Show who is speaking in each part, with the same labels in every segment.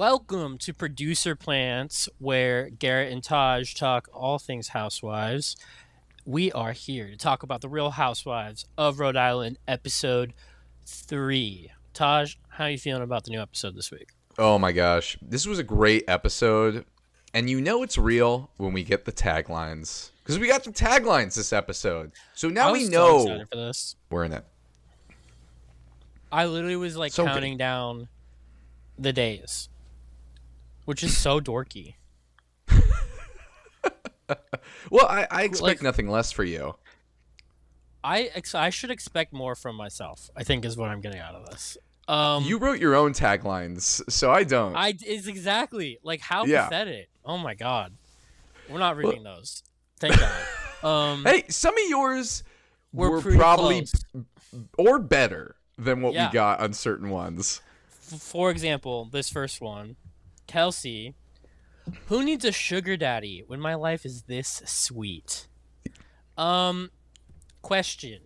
Speaker 1: Welcome to Producer Plants, where Garrett and Taj talk all things housewives. We are here to talk about the Real Housewives of Rhode Island, episode 3. Taj, how are you feeling about the new episode this week?
Speaker 2: Oh my gosh. This was a great episode. And you know it's real when we get the taglines. Because we got the taglines this episode. So now we know
Speaker 1: so excited for this.
Speaker 2: We're in it.
Speaker 1: I literally was counting down the days, which is so dorky.
Speaker 2: Well, I expect nothing less for you.
Speaker 1: I should expect more from myself, I think is what I'm getting out of this.
Speaker 2: You wrote your own taglines, so I don't.
Speaker 1: It's exactly how pathetic. Oh my god, we're not reading those. Thank God.
Speaker 2: Hey, some of yours were probably
Speaker 1: close.
Speaker 2: or better than what we got on certain ones.
Speaker 1: For example, this first one, Kelsey, who needs a sugar daddy when my life is this sweet? Question.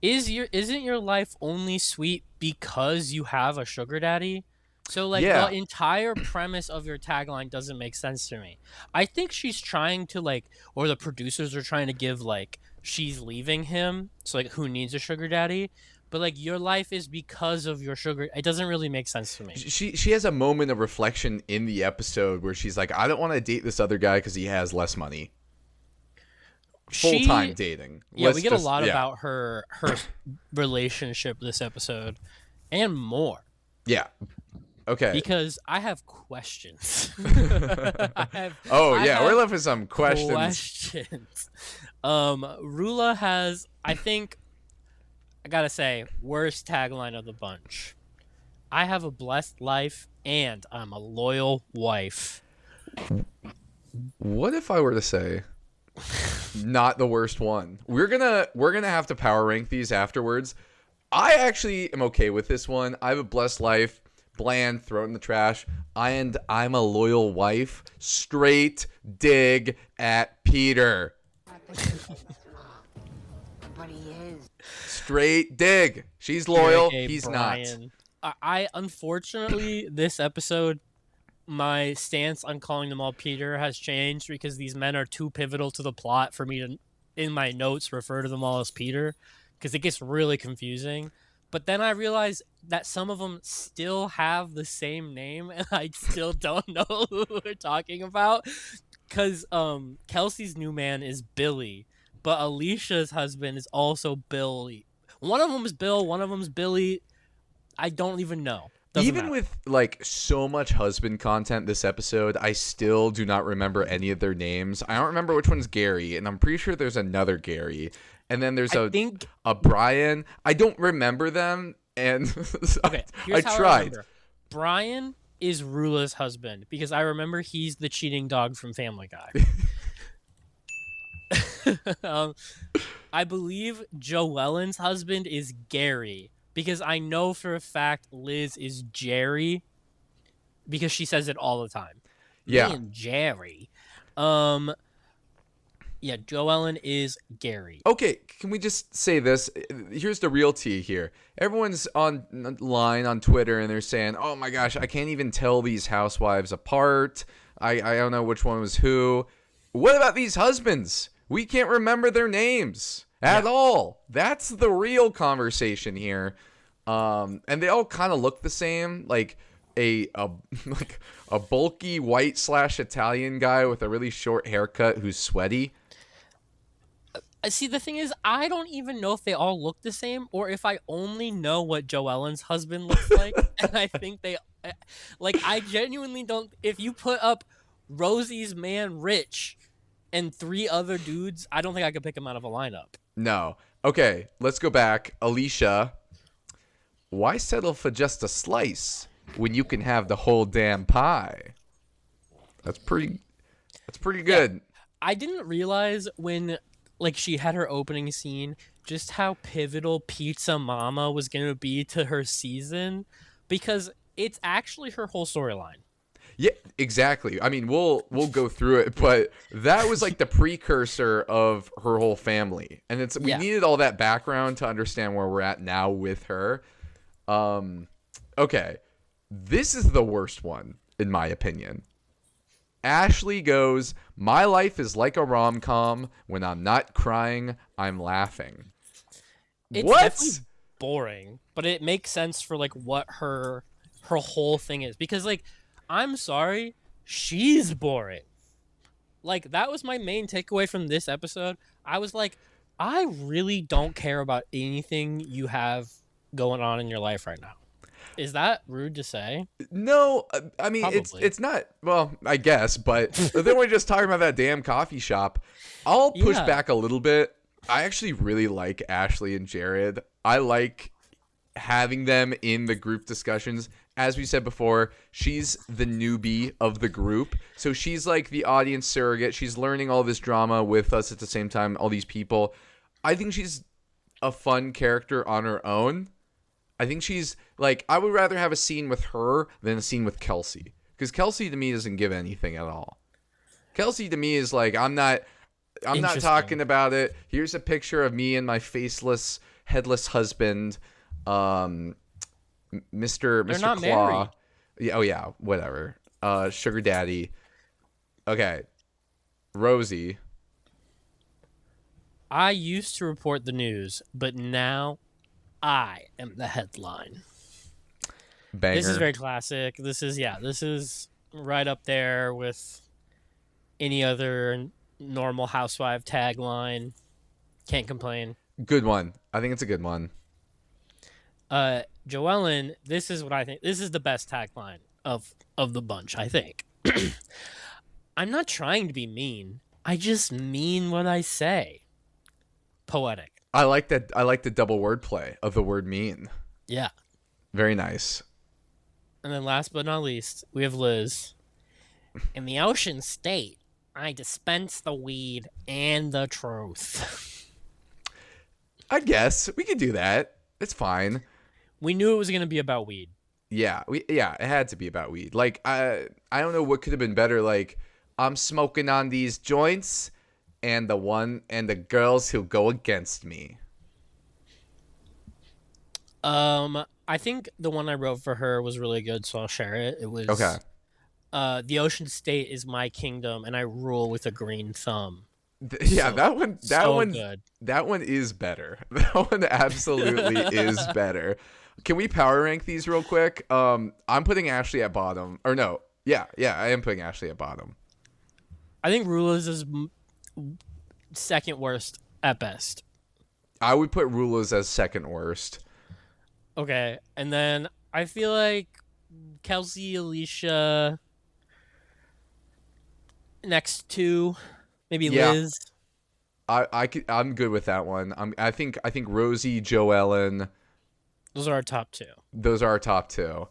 Speaker 1: Isn't your life only sweet because you have a sugar daddy? So the entire premise of your tagline doesn't make sense to me. I think she's trying to or the producers are trying to give she's leaving him. So who needs a sugar daddy? But your life is because of your sugar. It doesn't really make sense to me.
Speaker 2: She has a moment of reflection in the episode where she's like, I don't want to date this other guy because he has less money. Full-time dating.
Speaker 1: Yeah, we get a lot about her relationship this episode and more.
Speaker 2: Yeah. Okay.
Speaker 1: Because I have questions.
Speaker 2: We're left with some questions.
Speaker 1: Rula has, I think, I gotta say, worst tagline of the bunch. I have a blessed life and I'm a loyal wife.
Speaker 2: What if I were to say not the worst one? We're gonna have to power rank these afterwards. I actually am okay with this one. I have a blessed life, bland, throw it in the trash, and I'm a loyal wife. Straight dig at Peter.
Speaker 3: But he is.
Speaker 2: Straight dig. She's loyal. He's
Speaker 1: Brian. Not. I unfortunately this episode, my stance on calling them all Peter has changed because these men are too pivotal to the plot for me to, in my notes, refer to them all as Peter because it gets really confusing. But then I realized that some of them still have the same name and I still don't know who we're talking about because Kelsey's new man is Billy, but Alicia's husband is also Billy. One of them is Bill, one of them is Billy. I don't even know. Doesn't matter.
Speaker 2: With so much husband content this episode, I still do not remember any of their names. I don't remember which one's Gary, and I'm pretty sure there's another Gary. And then there's a Brian. I don't remember them, and
Speaker 1: okay,
Speaker 2: I tried.
Speaker 1: Brian is Rula's husband because I remember he's the cheating dog from Family Guy. I believe Joellen's husband is Gary because I know for a fact Liz is Jerry because she says it all the time.
Speaker 2: Yeah.
Speaker 1: Me and Jerry. Yeah, Joellen is Gary.
Speaker 2: Okay, can we just say this? Here's the real tea here. Everyone's online on Twitter and they're saying, oh my gosh, I can't even tell these housewives apart. I don't know which one was who. What about these husbands? We can't remember their names at all. That's the real conversation here. And they all kind of look the same, like a bulky white / Italian guy with a really short haircut who's sweaty.
Speaker 1: See, the thing is, I don't even know if they all look the same or if I only know what Joellen's husband looks like. And I think they, I genuinely don't. If you put up Rosie's man Rich and 3 other dudes, I don't think I could pick them out of a lineup.
Speaker 2: No. Okay, let's go back. Alicia, why settle for just a slice when you can have the whole damn pie? That's pretty good.
Speaker 1: Yeah, I didn't realize when she had her opening scene just how pivotal Pizza Mama was going to be to her season because it's actually her whole storyline.
Speaker 2: Yeah, exactly. I mean, we'll go through it, but that was the precursor of her whole family. And we needed all that background to understand where we're at now with her. Okay. This is the worst one, in my opinion. Ashley goes, "My life is like a rom-com. When I'm not crying, I'm laughing."
Speaker 1: It's
Speaker 2: What?
Speaker 1: definitely boring, but it makes sense for like what her whole thing is. Because like, I'm sorry, she's boring. Like that was my main takeaway from this episode. I was like, I really don't care about anything you have going on in your life right now. Is that rude to say?
Speaker 2: No, I mean
Speaker 1: Probably.
Speaker 2: it's not. Well, I guess, but then we're just talking about that damn coffee shop. I'll push
Speaker 1: Yeah.
Speaker 2: back a little bit. I actually really like Ashley and Jared. I like having them in the group discussions. As we said before, she's the newbie of the group, so she's like the audience surrogate. She's learning all this drama with us at the same time. All these people. I think she's a fun character on her own. I think she's like, I would rather have a scene with her than a scene with Kelsey, because Kelsey to me doesn't give anything at all. Kelsey to me is like, I'm not talking about it. Here's a picture of me and my faceless, headless husband, Mr.
Speaker 1: They're not
Speaker 2: Claw.
Speaker 1: married.
Speaker 2: Yeah, oh yeah, whatever. Sugar daddy. Okay, Rosie.
Speaker 1: I used to report the news, but now I am the headline.
Speaker 2: Banger.
Speaker 1: This is very classic. This is right up there with any other normal housewife tagline. Can't complain.
Speaker 2: Good one. I think it's a good one.
Speaker 1: Joellen, this is what I think. This is the best tagline of the bunch, I think. I'm not trying to be mean. I just mean what I say. Poetic.
Speaker 2: I like that. I like the double wordplay of the word mean.
Speaker 1: Yeah.
Speaker 2: Very nice.
Speaker 1: And then last but not least, we have Liz. In the Ocean State, I dispense the weed and the truth.
Speaker 2: I guess we could do that. It's fine.
Speaker 1: We knew it was going to be about weed.
Speaker 2: Yeah, it had to be about weed. Like I don't know what could have been better. Like, I'm smoking on these joints, and the girls who go against me.
Speaker 1: I think the one I wrote for her was really good, so I'll share it. It was
Speaker 2: Okay.
Speaker 1: The Ocean State is my kingdom, and I rule with a green thumb.
Speaker 2: Yeah,
Speaker 1: So-
Speaker 2: that one.
Speaker 1: good.
Speaker 2: That one is better. That one absolutely is better. Can we power rank these real quick? I'm putting Ashley at bottom. Or no. Yeah, I am putting Ashley at bottom.
Speaker 1: I think Rula's is second worst at best.
Speaker 2: I would put Rula's as second worst.
Speaker 1: Okay, and then I feel like Kelsey, Alicia, next two, maybe
Speaker 2: Yeah.
Speaker 1: Liz.
Speaker 2: I'm good with that one. I think Rosie, Joellen,
Speaker 1: Those are our top two.
Speaker 2: those are our top two.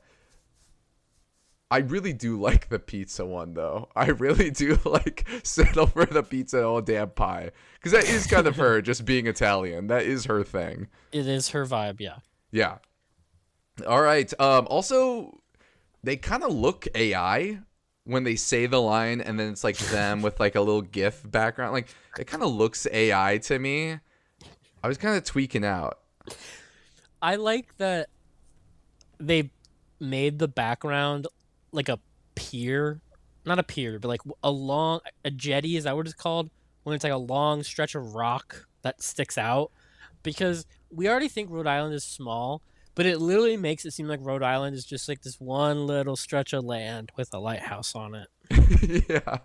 Speaker 2: I really do like the pizza one though. I really do like settle for the pizza all damn pie, because that is kind of her just being Italian. That is her thing.
Speaker 1: It is her vibe, yeah.
Speaker 2: Yeah. All right. Also, they kind of look AI when they say the line, and then it's like them with like a little GIF background. Like, it kind of looks AI to me. I was kind of tweaking out.
Speaker 1: I like that they made the background like a pier, not a pier, but like a jetty. Is that what it's called? When it's like a long stretch of rock that sticks out. Because we already think Rhode Island is small, but it literally makes it seem like Rhode Island is just like this one little stretch of land with a lighthouse on it.
Speaker 2: Yeah.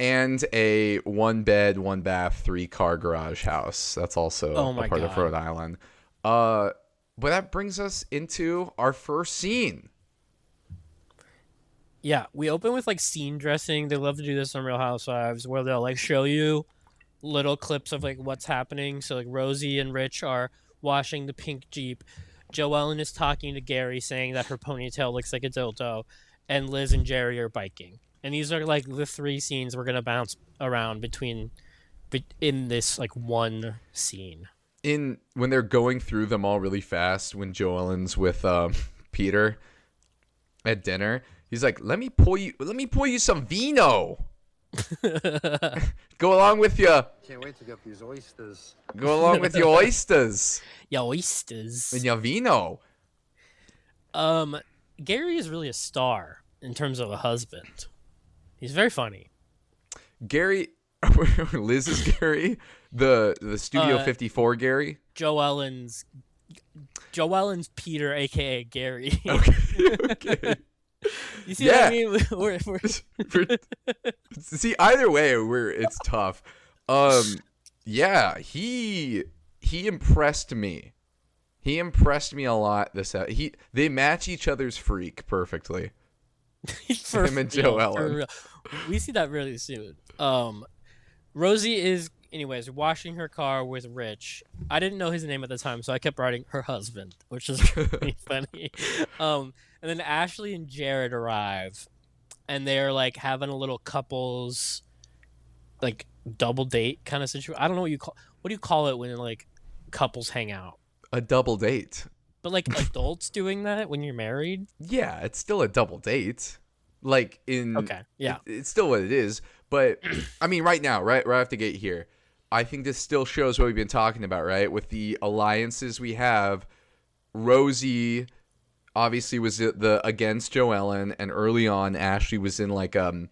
Speaker 2: And a 1-bed, 1-bath, 3-car garage house. That's also
Speaker 1: Oh
Speaker 2: a
Speaker 1: my
Speaker 2: part of
Speaker 1: God.
Speaker 2: Rhode Island. But that brings us into our first scene.
Speaker 1: Yeah, we open with like scene dressing. They love to do this on Real Housewives, where they'll like show you little clips of like what's happening. So like Rosie and Rich are washing the pink Jeep. Joellen is talking to Gary, saying that her ponytail looks like a dildo, and Liz and Jerry are biking. And these are like the three scenes we're gonna bounce around in this like one scene.
Speaker 2: When they're going through them all really fast, when Joellen's with Peter at dinner, he's like, let me pour you some vino. Go along with your
Speaker 3: Can't wait to get these oysters.
Speaker 2: oysters
Speaker 1: Yeah, oysters.
Speaker 2: and your vino.
Speaker 1: Um, Gary is really a star in terms of a husband. He's very funny.
Speaker 2: Gary, Liz is Gary, the Studio
Speaker 1: Uh,
Speaker 2: 54 Gary.
Speaker 1: Joellen's Joellen's Peter, aka Gary.
Speaker 2: Okay, okay.
Speaker 1: You see what I
Speaker 2: Yeah.
Speaker 1: mean?
Speaker 2: See, either way, it's tough. Yeah, he impressed me. He impressed me a lot. They match each other's freak perfectly. Him and Joe Ellen.
Speaker 1: We see that really soon. Rosie is, anyways, washing her car with Rich. I didn't know his name at the time, so I kept writing her husband, which is really funny. And then Ashley and Jared arrive, and they're like having a little couples, like double date kind of situation. I don't know what do you call it when like couples hang out?
Speaker 2: A double date.
Speaker 1: But like adults doing that when you're married?
Speaker 2: Yeah, it's still a double date. Like
Speaker 1: Okay, yeah.
Speaker 2: it's still what it is. But I mean, right now, right off the gate here, I think this still shows what we've been talking about, right? With the alliances we have, Rosie obviously was the against Joellen, and early on, Ashley was in like a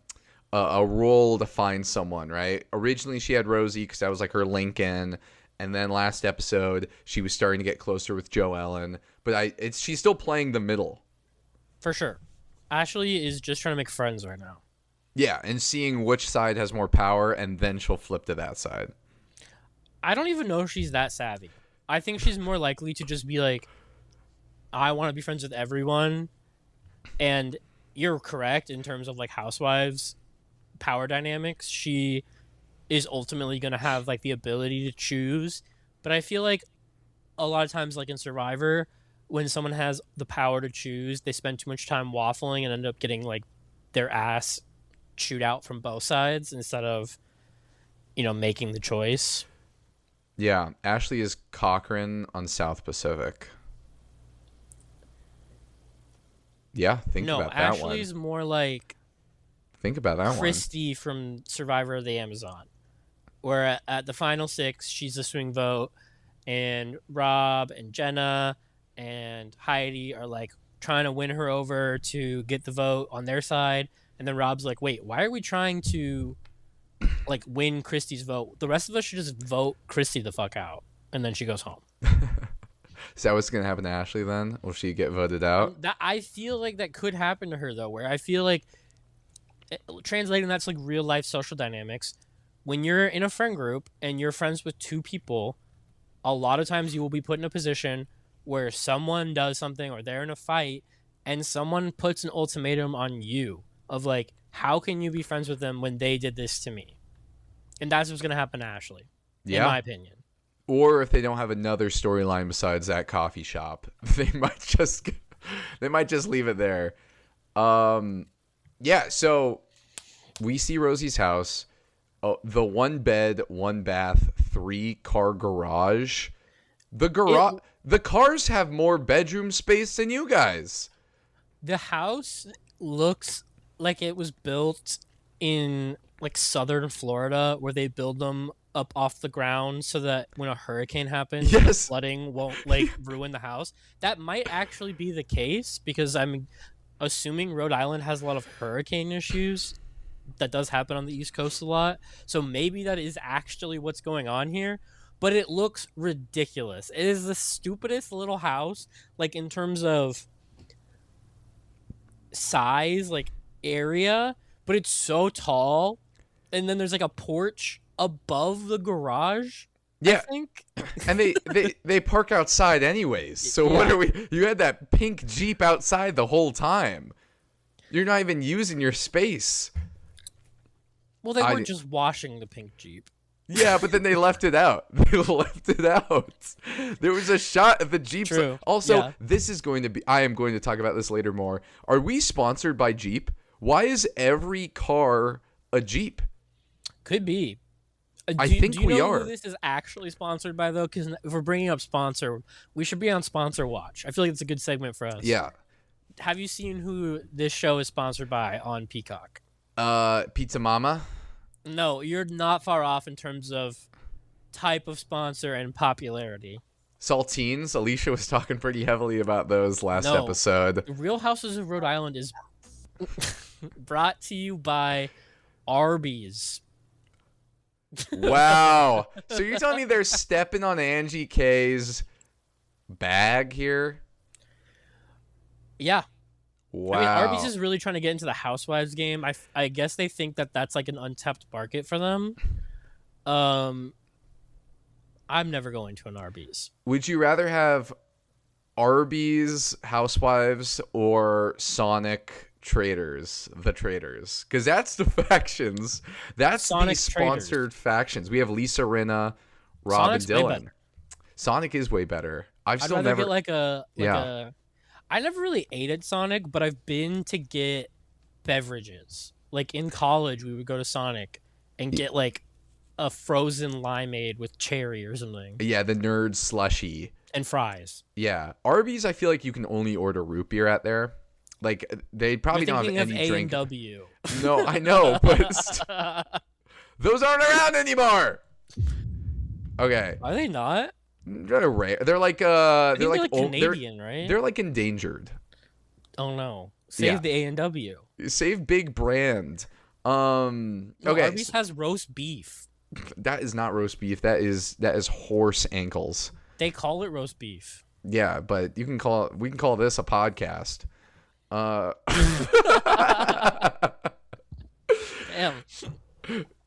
Speaker 2: role to find someone, right? Originally, she had Rosie because that was like her Lincoln, and then last episode, she was starting to get closer with Joellen, but she's still playing the middle.
Speaker 1: For sure. Ashley is just trying to make friends right now.
Speaker 2: Yeah, and seeing which side has more power, and then she'll flip to that side.
Speaker 1: I don't even know if she's that savvy. I think she's more likely to just be like, I want to be friends with everyone. And you're correct in terms of like Housewives power dynamics. She is ultimately going to have like the ability to choose. But I feel like a lot of times, like in Survivor, when someone has the power to choose, they spend too much time waffling and end up getting like their ass chewed out from both sides instead of, making the choice.
Speaker 2: Yeah, Ashley is Cochran on South Pacific. Yeah, think about that one.
Speaker 1: No, Ashley's more like
Speaker 2: Think about that
Speaker 1: Christy from Survivor of the Amazon, where at the final 6, she's the swing vote, and Rob and Jenna and Heidi are like trying to win her over to get the vote on their side, and then Rob's like, wait, why are we trying to like win Christy's vote? The rest of us should just vote Christy the fuck out, and then she goes home.
Speaker 2: one. Is that what's going to happen to Ashley then? Will she get voted out?
Speaker 1: That I feel like that could happen to her though, where I feel like translating that's like real life social dynamics. When you're in a friend group and you're friends with 2 people, a lot of times you will be put in a position where someone does something or they're in a fight and someone puts an ultimatum on you of like, how can you be friends with them when they did this to me? And that's what's going to happen to Ashley, in my opinion.
Speaker 2: Or if they don't have another storyline besides that coffee shop, they might just leave it there. Yeah, so we see Rosie's house, the 1 bed, 1 bath, 3 car garage. The cars have more bedroom space than you guys.
Speaker 1: The house looks like it was built in like southern Florida, where they build them up off the ground so that when a hurricane happens, the flooding won't like ruin the house. That might actually be the case because I'm assuming Rhode Island has a lot of hurricane issues. That does happen on the East Coast a lot. So maybe that is actually what's going on here. But it looks ridiculous. It is the stupidest little house, like in terms of size, like area, but it's so tall. And then there's like a porch above the garage.
Speaker 2: Yeah,
Speaker 1: I think.
Speaker 2: And they park outside anyways. So what are we? You had that pink Jeep outside the whole time. You're not even using your space.
Speaker 1: Well, they weren't just washing the pink Jeep.
Speaker 2: Yeah, but then they left it out. They left it out. There was a shot of the Jeep.
Speaker 1: True.
Speaker 2: Also, this is going to be. I am going to talk about this later more. Are we sponsored by Jeep? Why is every car a Jeep?
Speaker 1: Could be.
Speaker 2: I think we are.
Speaker 1: Who this is actually sponsored by, though? Because if we're bringing up sponsor, we should be on Sponsor Watch. I feel like it's a good segment for us.
Speaker 2: Yeah.
Speaker 1: Have you seen who this show is sponsored by on Peacock?
Speaker 2: Pizza Mama?
Speaker 1: No, you're not far off in terms of type of sponsor and popularity.
Speaker 2: Saltines. Alicia was talking pretty heavily about those last episode.
Speaker 1: The Real Houses of Rhode Island is brought to you by Arby's.
Speaker 2: Wow. So you're telling me they're stepping on Angie K's bag here?
Speaker 1: Yeah.
Speaker 2: Wow.
Speaker 1: I mean, Arby's is really trying to get into the Housewives game. I guess they think that that's like an untapped market for them. I'm never going to an Arby's.
Speaker 2: Would you rather have Arby's, Housewives, or Sonic Traders? The Traders. Because that's the factions. That's Sonic the sponsored Traders. Factions. We have Lisa Rinna, Rob
Speaker 1: Sonic's
Speaker 2: and Dylan. Sonic is way better. I'd still never
Speaker 1: get like a I never really ate at Sonic, but I've been to get beverages. Like in college, we would go to Sonic and get like a frozen limeade with cherry or something.
Speaker 2: Yeah, the nerd slushy.
Speaker 1: And fries.
Speaker 2: Yeah. Arby's, I feel like you can only order root beer at there. Like, they probably don't have any drink.
Speaker 1: A&W.
Speaker 2: No, I know, but those aren't around anymore. Okay.
Speaker 1: Are they not?
Speaker 2: They're rare. They're like
Speaker 1: they're like Canadian, right?
Speaker 2: They're like endangered.
Speaker 1: Oh no. Save the A&W.
Speaker 2: Save big brand. Okay.
Speaker 1: Arby's has roast beef.
Speaker 2: That is not roast beef. That is horse ankles.
Speaker 1: They call it roast beef.
Speaker 2: Yeah, but we can call this a podcast.
Speaker 1: Damn.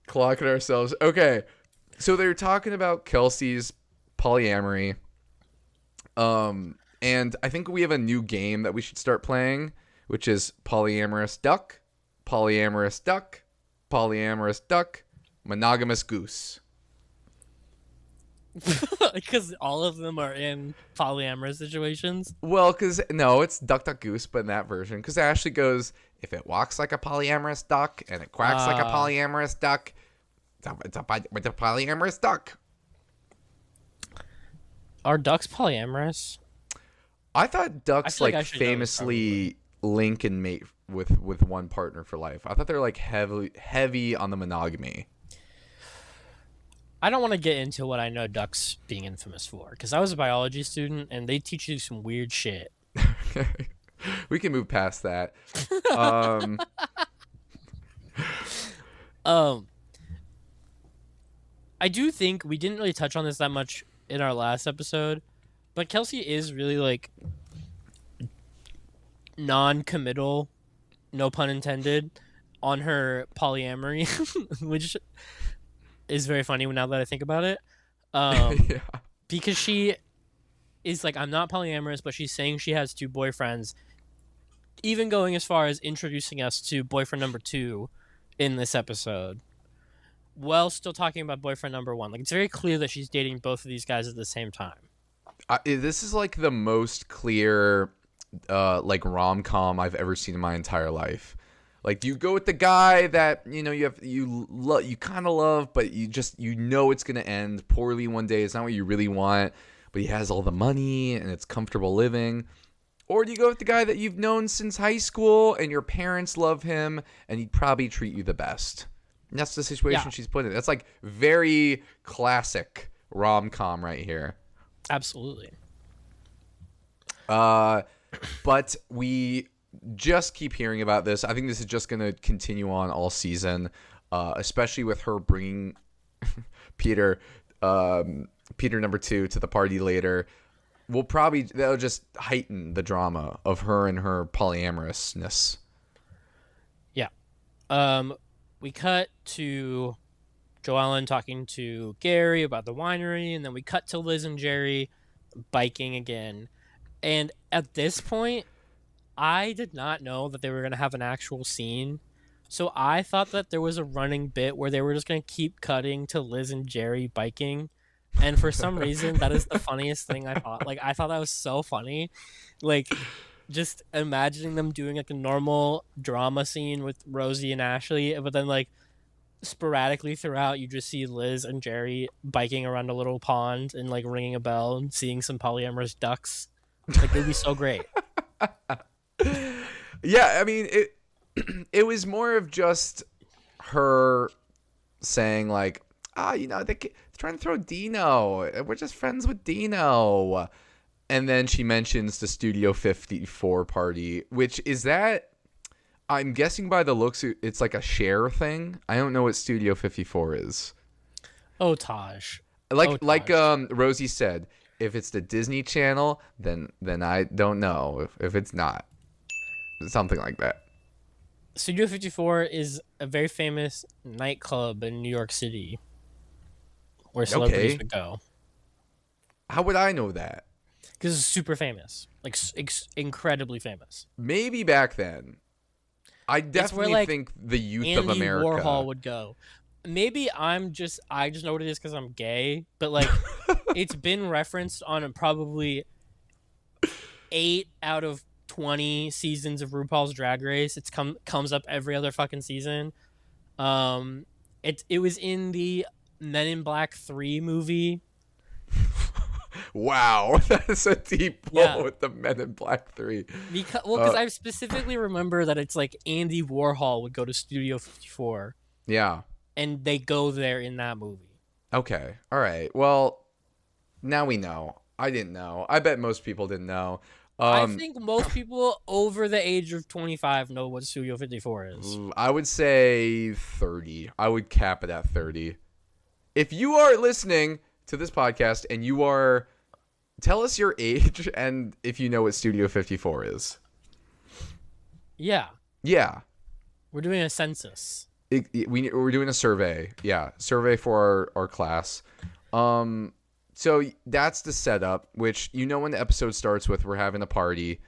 Speaker 2: Clocking ourselves. Okay. So they're talking about Kelsey's polyamory. And I think we have a new game that we should start playing, which is polyamorous duck, polyamorous duck, polyamorous duck, monogamous goose.
Speaker 1: Because all of them are in polyamorous situations.
Speaker 2: Well, it's duck, duck, goose, but in that version, because Ashley goes, if it walks like a polyamorous duck and it quacks like a polyamorous duck, it's a polyamorous duck.
Speaker 1: Are ducks polyamorous?
Speaker 2: I thought ducks famously link and mate with one partner for life. I thought they're like heavy on the monogamy.
Speaker 1: I don't want to get into what I know ducks being infamous for, because I was a biology student and they teach you some weird shit.
Speaker 2: We can move past that.
Speaker 1: I do think we didn't really touch on this that much in our last episode, but Kelsey is really like non-committal, no pun intended, on her polyamory, which is very funny now that I think about it.
Speaker 2: Yeah.
Speaker 1: Because she is like, I'm not polyamorous, but she's saying she has 2 boyfriends, even going as far as introducing us to boyfriend number 2 in this episode, while still talking about boyfriend number 1. Like, it's very clear that she's dating both of these guys at the same time.
Speaker 2: This is like the most clear like rom-com I've ever seen in my entire life. Like, you go with the guy that you kind of love, but you know it's gonna end poorly one day. It's not what you really want, but he has all the money and it's comfortable living. Or do you go with the guy that you've known since high school and your parents love him and he'd probably treat you the best? And that's the situation she's put in. That's like very classic rom-com right here.
Speaker 1: Absolutely.
Speaker 2: But we just keep hearing about this. I think this is just going to continue on all season, especially with her bringing Peter number 2 to the party later. That'll just heighten the drama of her and her polyamorousness.
Speaker 1: Yeah. We cut to Joellen talking to Gary about the winery, and then we cut to Liz and Jerry biking again. And at this point, I did not know that they were going to have an actual scene. So I thought that there was a running bit where they were just going to keep cutting to Liz and Jerry biking. And for some reason, that is the funniest thing I thought. Like, I thought that was so funny. Like, just imagining them doing like a normal drama scene with Rosie and Ashley, but then like sporadically throughout, you just see Liz and Jerry biking around a little pond and like ringing a bell and seeing some polyamorous ducks. Like, it'd be so great.
Speaker 2: Yeah, I mean, it was more of just her saying like, the trying to throw Dino. We're just friends with Dino. And then she mentions the Studio 54 party, which is that, I'm guessing by the looks, it's like a share thing. I don't know what Studio 54 is.
Speaker 1: Oh, Taj.
Speaker 2: Like Rosie said, if it's the Disney Channel, then I don't know if it's not. Something like that.
Speaker 1: Studio 54 is a very famous nightclub in New York City where celebrities would go.
Speaker 2: How would I know that?
Speaker 1: Because it's super famous. Like, incredibly famous.
Speaker 2: Maybe back then. I definitely think the youth of America.
Speaker 1: Andy Warhol would go. Maybe I just know what it is because I'm gay, but like it's been referenced on probably 8 out of 20 seasons of RuPaul's Drag Race. It's comes up every other fucking season. It was in the Men in Black 3 movie.
Speaker 2: Wow, that's a deep pull with the Men in Black 3.
Speaker 1: Because I specifically remember that it's like Andy Warhol would go to Studio 54.
Speaker 2: Yeah.
Speaker 1: And they go there in that movie.
Speaker 2: Okay. All right. Well, now we know. I didn't know. I bet most people didn't know.
Speaker 1: I think most people over the age of 25 know what Studio 54 is.
Speaker 2: I would say 30. I would cap it at 30. If you are listening to this podcast and you are... Tell us your age and if you know what Studio 54 is.
Speaker 1: Yeah.
Speaker 2: Yeah.
Speaker 1: We're doing a census.
Speaker 2: We're doing a survey. Yeah. Survey for our class. So that's the setup, which when the episode starts with we're having a party.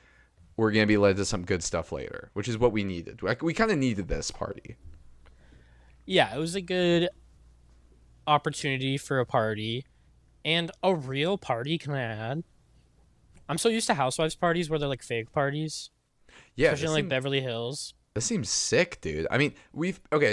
Speaker 2: We're going to be led to some good stuff later, which is what we needed. We kind of needed this party.
Speaker 1: Yeah, it was a good opportunity for a party. And a real party, can I add? I'm so used to Housewives parties where they're like fake parties.
Speaker 2: Yeah.
Speaker 1: Especially in like Beverly Hills.
Speaker 2: That seems sick, dude. I mean,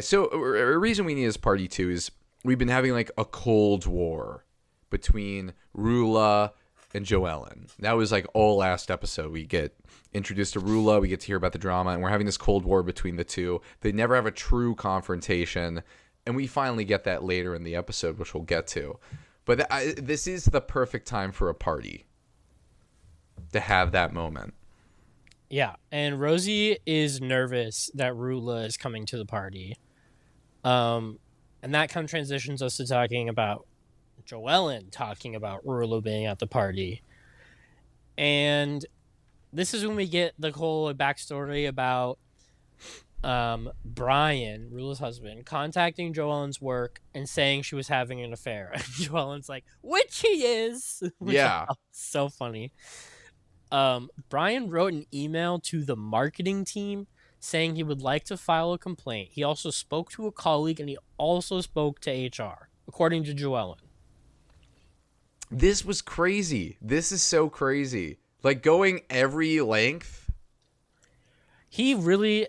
Speaker 2: so a reason we need this party too is we've been having like a Cold War between Rula and Joellen. That was like all last episode. We get introduced to Rula, we get to hear about the drama, and we're having this Cold War between the two. They never have a true confrontation, and we finally get that later in the episode, which we'll get to. But this is the perfect time for a party to have that moment.
Speaker 1: Yeah, and Rosie is nervous that Rula is coming to the party. And that kind of transitions us to talking about Joellen talking about Rula being at the party. And this is when we get the whole backstory about Brian, Rula's husband, contacting Joellen's work and saying she was having an affair. And Joellen's like, which he is.
Speaker 2: Yeah.
Speaker 1: So funny. Brian wrote an email to the marketing team saying he would like to file a complaint. He also spoke to a colleague and he also spoke to HR, according to Joellen.
Speaker 2: This was crazy. This is so crazy. Like going every length.
Speaker 1: He really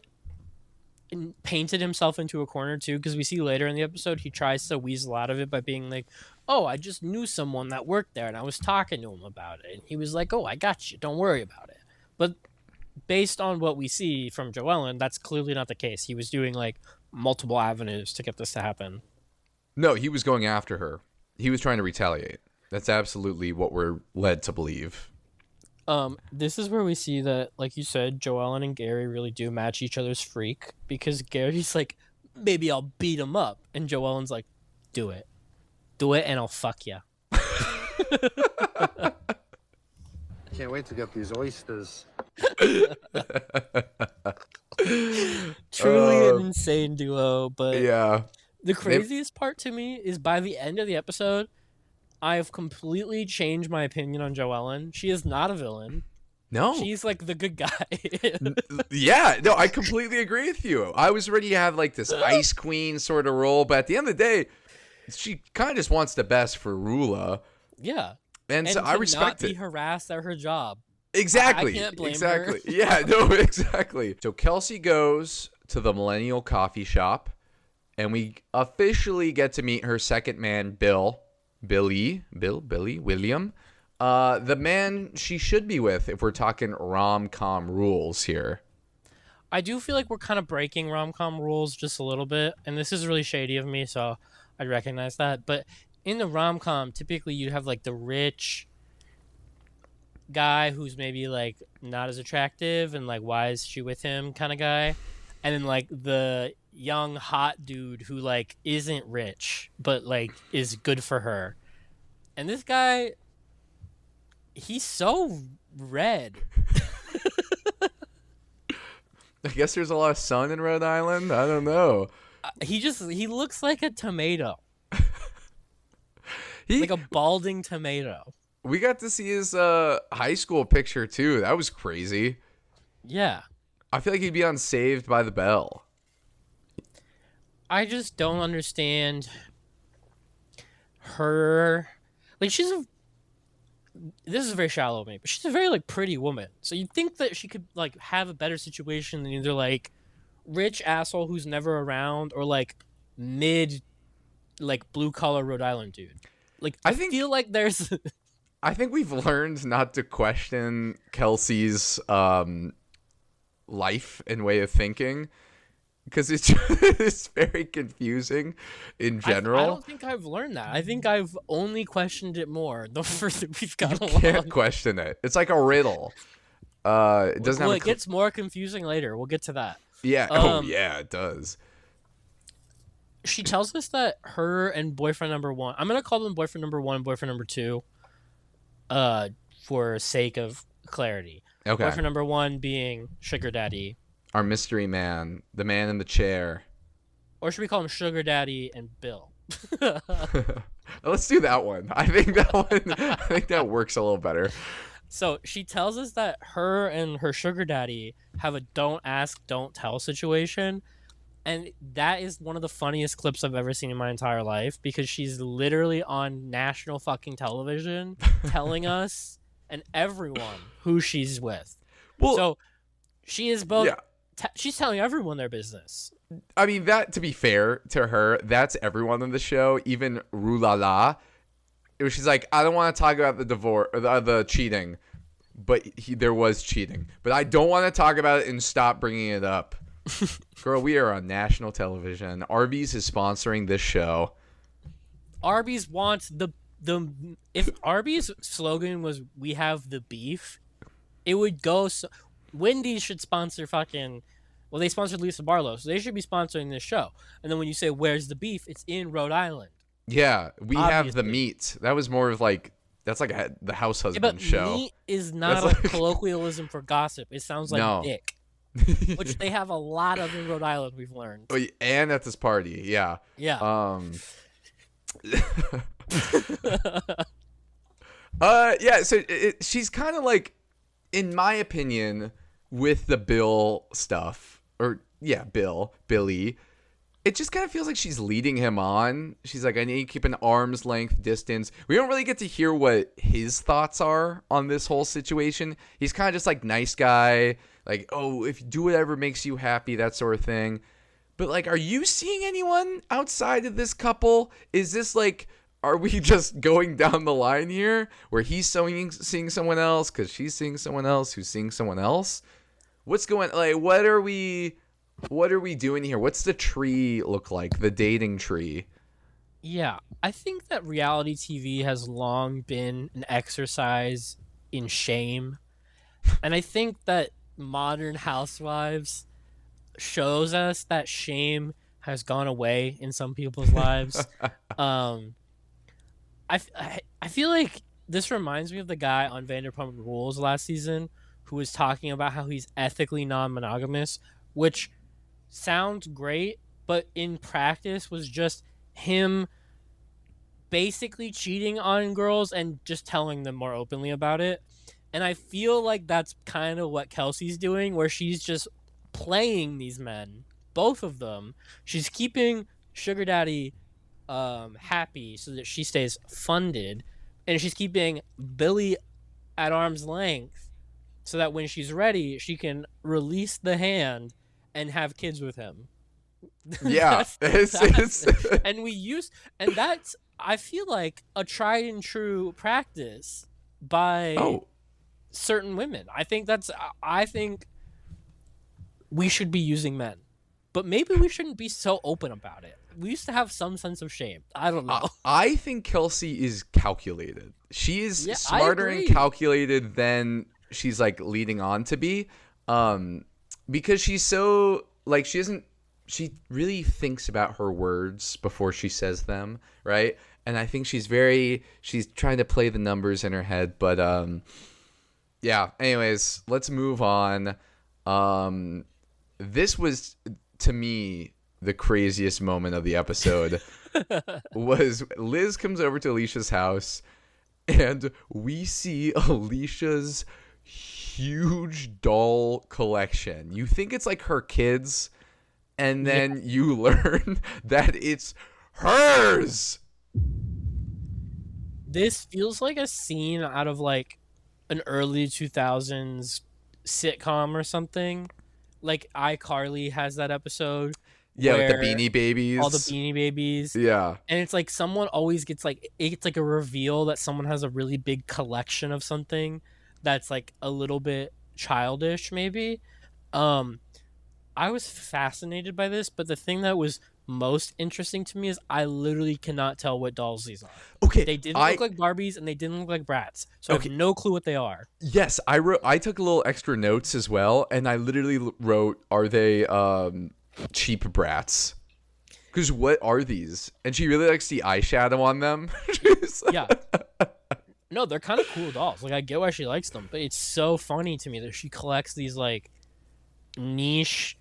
Speaker 1: painted himself into a corner too, because we see later in the episode he tries to weasel out of it by being like, oh, I just knew someone that worked there and I was talking to him about it, and he was like, oh, I got you, don't worry about it. But based on what we see from Joellen, that's clearly not the case. He was doing like multiple avenues to get this to happen.
Speaker 2: No, he was going after her. He was trying to retaliate. That's absolutely what we're led to believe.
Speaker 1: This is where we see that, like you said, Joellen and Gary really do match each other's freak, because Gary's like, maybe I'll beat him up, and Joellen's like, do it and I'll fuck ya.
Speaker 3: Can't wait to get these oysters.
Speaker 1: Truly an insane duo, but
Speaker 2: yeah.
Speaker 1: The craziest part to me is by the end of the episode, I have completely changed my opinion on Joellen. She is not a villain.
Speaker 2: No.
Speaker 1: She's like the good guy.
Speaker 2: Yeah, no, I completely agree with you. I was ready to have like this ice queen sort of role, but at the end of the day, she kind of just wants the best for Rula.
Speaker 1: Yeah.
Speaker 2: And so I respect
Speaker 1: it. Not be harassed at her job.
Speaker 2: Exactly.
Speaker 1: I can't blame
Speaker 2: exactly.
Speaker 1: her.
Speaker 2: Yeah, no, exactly. So Kelsey goes to the Millennial Coffee Shop, and we officially get to meet her second man, William, the man she should be with if we're talking rom-com rules here.
Speaker 1: I do feel like we're kind of breaking rom-com rules just a little bit, and this is really shady of me, so I recognize that. But in the rom-com, typically you'd have like the rich guy who's maybe like not as attractive and like why is she with him kind of guy, and then like the young hot dude who like isn't rich but like is good for her. And this guy, he's so red.
Speaker 2: I guess there's a lot of sun in Rhode Island. I don't know.
Speaker 1: He looks like a tomato. Like a balding tomato.
Speaker 2: We got to see his high school picture too. That was crazy.
Speaker 1: Yeah.
Speaker 2: I feel like he'd be on Saved by the Bell.
Speaker 1: I just don't understand her. Like, this is very shallow of me, but she's a very like pretty woman. So you'd think that she could like have a better situation than either like rich asshole who's never around or like mid like blue collar Rhode Island dude. Like I feel like there's
Speaker 2: I think we've learned not to question Kelsey's life and way of thinking, because it's very confusing in general.
Speaker 1: I don't think I've learned that. I think I've only questioned it more the further we've gone along.
Speaker 2: You can't question it. It's like a riddle. It doesn't
Speaker 1: well, it gets more confusing later. We'll get to that.
Speaker 2: Yeah. Yeah, it does.
Speaker 1: She tells us that her and boyfriend number one, I'm going to call them boyfriend number one and boyfriend number two, for sake of clarity.
Speaker 2: Okay.
Speaker 1: Boyfriend number one being Sugar Daddy.
Speaker 2: Our mystery man, the man in the chair.
Speaker 1: Or should we call him Sugar Daddy and Bill?
Speaker 2: Let's do that one. I think that works a little better.
Speaker 1: So she tells us that her and her sugar daddy have a don't ask, don't tell situation. And that is one of the funniest clips I've ever seen in my entire life, because she's literally on national fucking television telling us and everyone who she's with. Well, so she is both. Yeah. She's telling everyone their business.
Speaker 2: I mean, that, to be fair to her, that's everyone on the show, even Rulala. She's like, I don't want to talk about the divorce or the cheating, but there was cheating. But I don't want to talk about it and stop bringing it up. Girl, we are on national television. Arby's is sponsoring this show.
Speaker 1: Arby's wants the if Arby's slogan was "We have the beef," it would go. Wendy's should sponsor fucking. Well, they sponsored Lisa Barlow, so they should be sponsoring this show. And then when you say "Where's the beef?" it's in Rhode Island.
Speaker 2: Yeah, we have the meat. That was more of like, that's like the house husband show.
Speaker 1: But meat is not a colloquialism for gossip. It sounds like dick, which they have a lot of in Rhode Island, we've learned.
Speaker 2: And at this party, yeah.
Speaker 1: Yeah.
Speaker 2: Yeah, so she's kind of like, in my opinion, with the Bill stuff, or yeah, Billy, it just kind of feels like she's leading him on. She's like, I need to keep an arm's length distance. We don't really get to hear what his thoughts are on this whole situation. He's kind of just like nice guy, like, oh, if you do whatever makes you happy, that sort of thing. But like, are you seeing anyone outside of this couple? Is this like, are we just going down the line here where he's seeing someone else because she's seeing someone else who's seeing someone else? What's going, like, what are we doing here? What's the tree look like? The dating tree?
Speaker 1: Yeah, I think that reality TV has long been an exercise in shame. And I think that modern Housewives shows us that shame has gone away in some people's lives. I feel like this reminds me of the guy on Vanderpump Rules last season who was talking about how he's ethically non-monogamous, which sounds great, but in practice was just him basically cheating on girls and just telling them more openly about it. And I feel like that's kind of what Kelsey's doing, where she's just playing these men, both of them. She's keeping Sugar Daddy happy so that she stays funded, and she's keeping Billy at arm's length so that when she's ready, she can release the hand and have kids with him.
Speaker 2: Yeah.
Speaker 1: And that's, I feel like, a tried and true practice by certain women. I think we should be using men. but maybe we shouldn't be so open about it. We used to have some sense of shame. I don't know.
Speaker 2: I think Kelsey is calculated. She is smarter and
Speaker 1: agree.
Speaker 2: calculated than she's like leading on to be, because she's so like she really thinks about her words before she says them, right? And I think she's trying to play the numbers in her head, but yeah. Anyways, let's move on. This was, to me, the craziest moment of the episode. Was Liz comes over to Alicia's house, and we see Alicia's huge doll collection. You think it's like her kids, and then you learn that it's hers.
Speaker 1: This feels like a scene out of like an early 2000s sitcom or something. Like iCarly has that episode.
Speaker 2: Yeah, with the Beanie Babies.
Speaker 1: All the Beanie Babies.
Speaker 2: Yeah.
Speaker 1: And it's like someone always gets like, it's like a reveal that someone has a really big collection of something that's like a little bit childish maybe. I was fascinated by this, but the thing that was most interesting to me is I literally cannot tell what dolls these are.
Speaker 2: Okay.
Speaker 1: They didn't look like Barbies and they didn't look like Bratz. So I have no clue what they are.
Speaker 2: Yes, I took a little extra notes as well, and I literally wrote, are they cheap Bratz? Because what are these? And she really likes the eyeshadow on them.
Speaker 1: Yeah. No, they're kind of cool dolls. Like I get why she likes them, but it's so funny to me that she collects these like niche,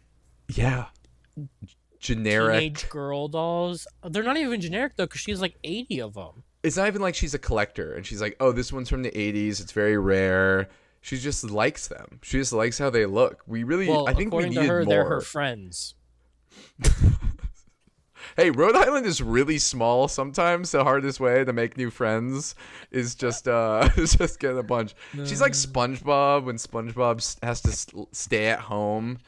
Speaker 2: generic
Speaker 1: teenage girl dolls. They're not even generic though, because she has like 80 of them.
Speaker 2: It's not even like she's a collector and she's like, oh, this one's from the 80s. It's very rare. She just likes them. She just likes how they look. I think we needed
Speaker 1: to her,
Speaker 2: more.
Speaker 1: they're her friends.
Speaker 2: Hey, Rhode Island is really small sometimes. The hardest way to make new friends is just just get a bunch. She's like SpongeBob when SpongeBob has to stay at home.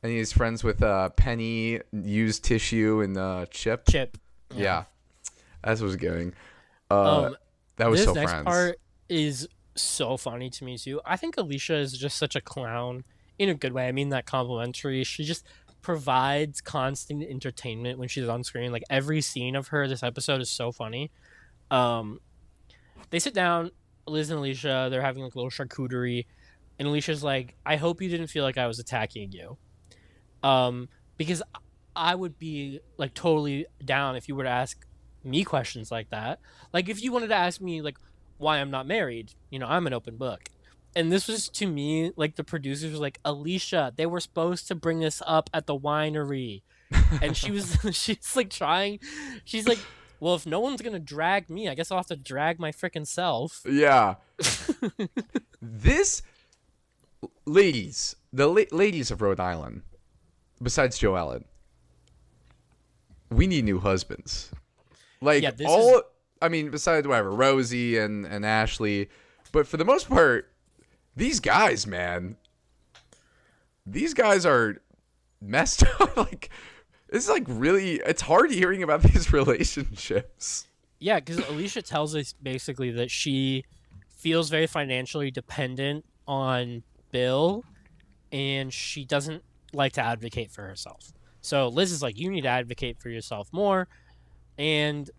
Speaker 2: And he's friends with Penny, used tissue, and Chip. Yeah. That's what was going. That was so
Speaker 1: This next
Speaker 2: Friends.
Speaker 1: part is so funny to me too. I think Alicia is just such a clown in a good way. I mean that complimentary. She just provides constant entertainment when she's on screen. Like every scene of her this episode is so funny. They sit down, Liz and Alicia, they're having like a little charcuterie, and Alicia's like, I hope you didn't feel like I was attacking you. Because I would be like totally down if you were to ask me questions like that. Like if you wanted to ask me like why I'm not married, I'm an open book. And this was, to me, like the producers were like, Alicia, they were supposed to bring this up at the winery. And she's like trying, she's like, well, if no one's gonna drag me, I guess I'll have to drag my freaking self.
Speaker 2: Yeah. This ladies, the ladies of Rhode Island, besides Joe Allen, we need new husbands. Like besides whatever, Rosie and Ashley, but for the most part, these guys, man, these guys are messed up. Like, it's like really, it's hard hearing about these relationships.
Speaker 1: Yeah, because Alicia tells us basically that she feels very financially dependent on Bill, and she doesn't like to advocate for herself. So Liz is like, you need to advocate for yourself more. And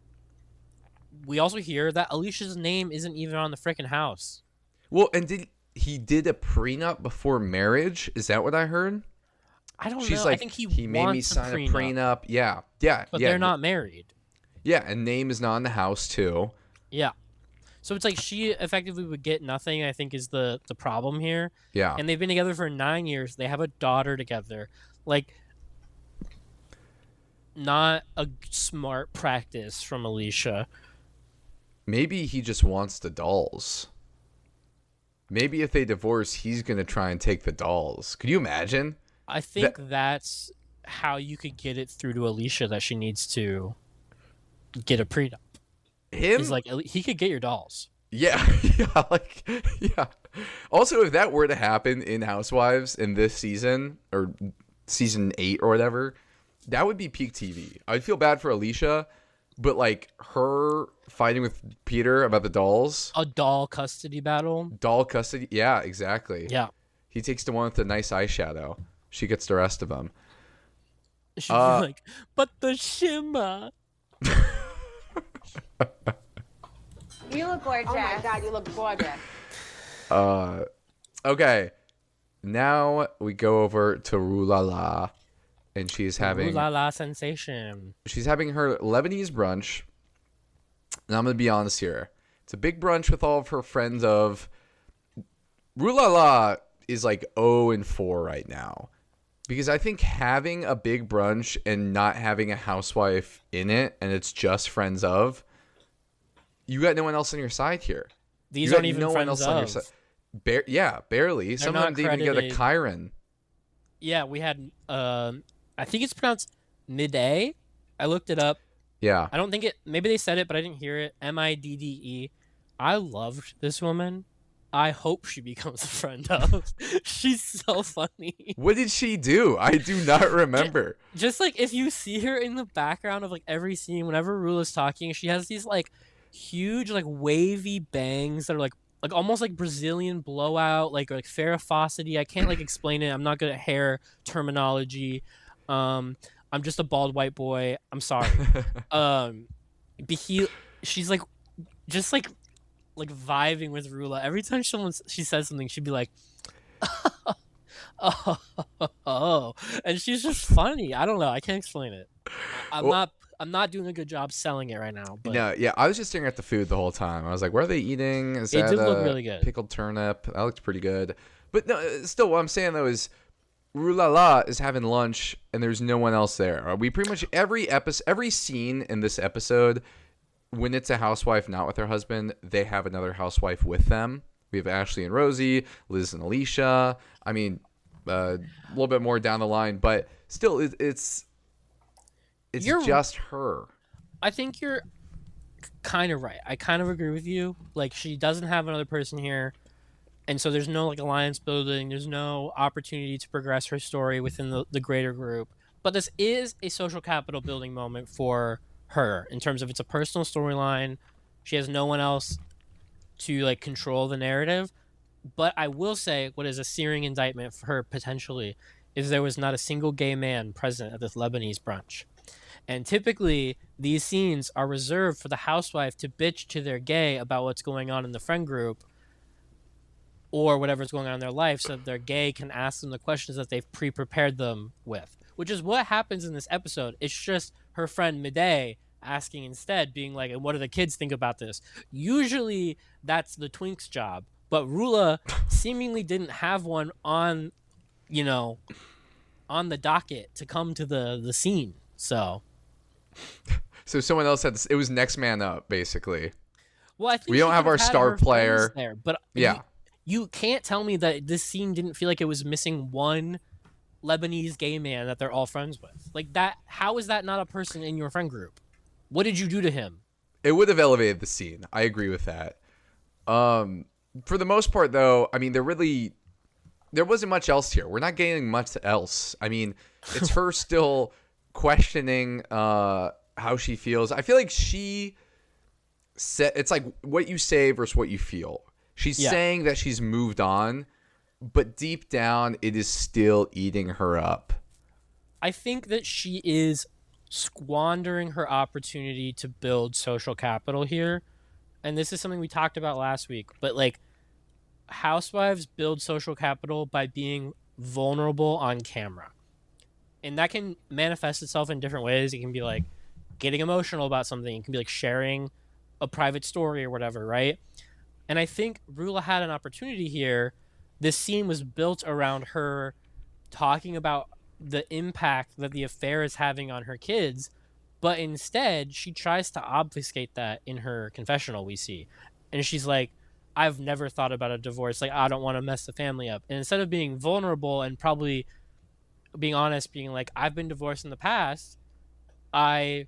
Speaker 1: we also hear that Alicia's name isn't even on the freaking house.
Speaker 2: Well, and he did a prenup before marriage? Is that what I heard?
Speaker 1: I don't
Speaker 2: She's
Speaker 1: know.
Speaker 2: like,
Speaker 1: I think
Speaker 2: he made me sign a prenup. Yeah.
Speaker 1: But they're not married.
Speaker 2: Yeah, and name is not in the house too.
Speaker 1: Yeah. So it's like she effectively would get nothing, I think, is the problem here.
Speaker 2: Yeah.
Speaker 1: And they've been together for 9 years. They have a daughter together. Like, not a smart practice from Alicia.
Speaker 2: Maybe he just wants the dolls. Maybe if they divorce, he's going to try and take the dolls. Could you imagine?
Speaker 1: I think that's how you could get it through to Alicia that she needs to get a prenup. He's like, he could get your dolls.
Speaker 2: Yeah. Yeah. Also, if that were to happen in Housewives in this season, or season 8 or whatever, that would be peak TV. I'd feel bad for Alicia, but like her fighting with Peter about the dolls.
Speaker 1: A doll custody battle.
Speaker 2: Doll custody. Yeah, exactly.
Speaker 1: Yeah.
Speaker 2: He takes the one with the nice eyeshadow. She gets the rest of them.
Speaker 1: She'd be like, but the shimmer.
Speaker 4: You look gorgeous.
Speaker 5: Oh my God, you look gorgeous.
Speaker 2: Okay. Now we go over to Rue La La, and she's having
Speaker 1: Ooh la la sensation.
Speaker 2: she's having her Lebanese brunch. And I'm gonna be honest here. It's a big brunch with all of her friends of Rue La La is like 0-4 right now. Because I think having a big brunch and not having a housewife in it, and it's just friends of, you got no one else on your side here.
Speaker 1: These aren't even friends of.
Speaker 2: Yeah, barely.
Speaker 1: They're
Speaker 2: Some of them
Speaker 1: not
Speaker 2: didn't even get a
Speaker 1: credited.
Speaker 2: Chiron.
Speaker 1: Yeah, we had, I think it's pronounced Midday. I looked it up.
Speaker 2: Yeah.
Speaker 1: I don't think maybe they said it, but I didn't hear it. Midde. I loved this woman. I hope she becomes a friend of. She's so funny.
Speaker 2: What did she do? I do not remember.
Speaker 1: Just like if you see her in the background of like every scene, whenever Rula's talking, she has these like huge, like wavy bangs that are like almost like Brazilian blowout, like Farrah Fawcett-y. I can't like explain it. I'm not good at hair terminology. I'm just a bald white boy. I'm sorry. She's like just like vibing with Rula. Every time she says something, she'd be like, oh, and she's just funny. I don't know. I can't explain it. I'm not doing a good job selling it right now. But
Speaker 2: No, yeah, I was just staring at the food the whole time. I was like, "What are they eating? Is
Speaker 1: It
Speaker 2: that
Speaker 1: did look
Speaker 2: a
Speaker 1: really good.
Speaker 2: pickled turnip? That looks pretty good." But no, still, what I'm saying though is, Rue La La is having lunch, and there's no one else there. We pretty much every scene in this episode, when it's a housewife not with her husband, they have another housewife with them. We have Ashley and Rosie, Liz and Alicia. I mean, a little bit more down the line, but still, it's just her.
Speaker 1: I think you're kind of right. I kind of agree with you. Like, she doesn't have another person here, and so there's no like alliance building. There's no opportunity to progress her story within the greater group. But this is a social capital building moment for her in terms of it's a personal storyline. She has no one else to like control the narrative. But I will say what is a searing indictment for her potentially is there was not a single gay man present at this Lebanese brunch. And typically these scenes are reserved for the housewife to bitch to their gay about what's going on in the friend group or whatever's going on in their life so that their gay can ask them the questions that they've pre-prepared them with, which is what happens in this episode. It's just her friend Midday asking instead, being like, and what do the kids think about this? Usually that's the twink's job, but Rula seemingly didn't have one on the docket to come to the scene. So
Speaker 2: someone else had it was next man up, basically.
Speaker 1: well, I think
Speaker 2: We don't
Speaker 1: she
Speaker 2: have
Speaker 1: could've
Speaker 2: our
Speaker 1: had
Speaker 2: star
Speaker 1: her
Speaker 2: player.
Speaker 1: friends there, but
Speaker 2: Yeah.
Speaker 1: you can't tell me that this scene didn't feel like it was missing one Lebanese gay man that they're all friends with. Like that, how is that not a person in your friend group? What did you do to him?
Speaker 2: It would have elevated the scene. I agree with that. For the most part, though, I mean, there wasn't much else here. We're not getting much else. I mean, it's her still questioning how she feels. I feel like it's like what you say versus what you feel. She's saying that she's moved on, but deep down, it is still eating her up.
Speaker 1: I think that she is squandering her opportunity to build social capital here. And this is something we talked about last week, but like housewives build social capital by being vulnerable on camera. And that can manifest itself in different ways. It can be like getting emotional about something. It can be like sharing a private story or whatever, right? And I think Rula had an opportunity here. This scene was built around her talking about the impact that the affair is having on her kids, but instead she tries to obfuscate that in her confessional we see. And she's like, I've never thought about a divorce. Like, I don't want to mess the family up. And instead of being vulnerable and probably being honest, being like, I've been divorced in the past, I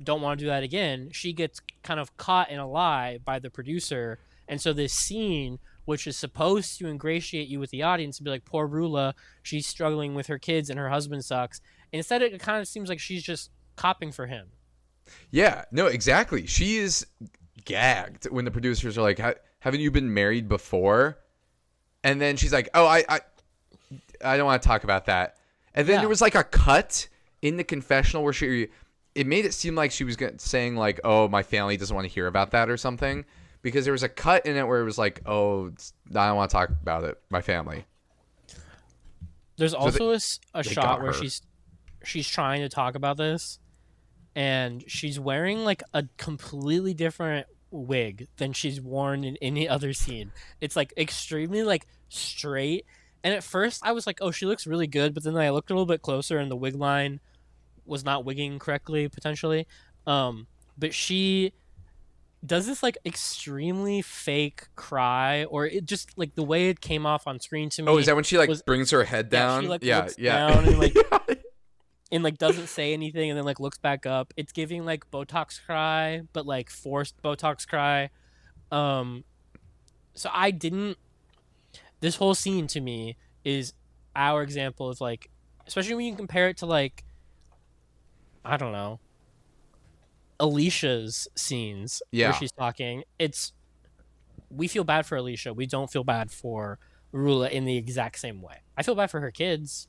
Speaker 1: don't want to do that again, she gets kind of caught in a lie by the producer. And so this scene, which is supposed to ingratiate you with the audience, to be like, poor Rula, she's struggling with her kids and her husband sucks. Instead, it kind of seems like she's just copping for him.
Speaker 2: Yeah, no, exactly. She is gagged when the producers are like, haven't you been married before? And then she's like, oh, I don't want to talk about that. And then there was like a cut in the confessional where it made it seem like she was saying like, oh, my family doesn't want to hear about that or something, because there was a cut in it where it was like, oh, I don't want to talk about it, my family.
Speaker 1: There's also a
Speaker 2: they
Speaker 1: shot
Speaker 2: got
Speaker 1: where
Speaker 2: her.
Speaker 1: she's trying to talk about this, and she's wearing like a completely different wig than she's worn in any other scene. It's like extremely like straight, and at first I was like, oh, she looks really good, but then I looked a little bit closer and the wig line was not wigging correctly potentially. But she does this like extremely fake cry, or it just like the way it came off on screen to me.
Speaker 2: Oh, is that when she like
Speaker 1: was,
Speaker 2: brings her head down?
Speaker 1: She like
Speaker 2: yeah,
Speaker 1: looks
Speaker 2: yeah.
Speaker 1: down and like and like doesn't say anything and then like looks back up. It's giving like Botox cry, but like forced Botox cry. So I didn't. This whole scene to me is our example of like, especially when you compare it to like, I don't know, Alicia's scenes
Speaker 2: Yeah.
Speaker 1: where she's talking. We feel bad for Alicia. We don't feel bad for Rula in the exact same way. I feel bad for her kids.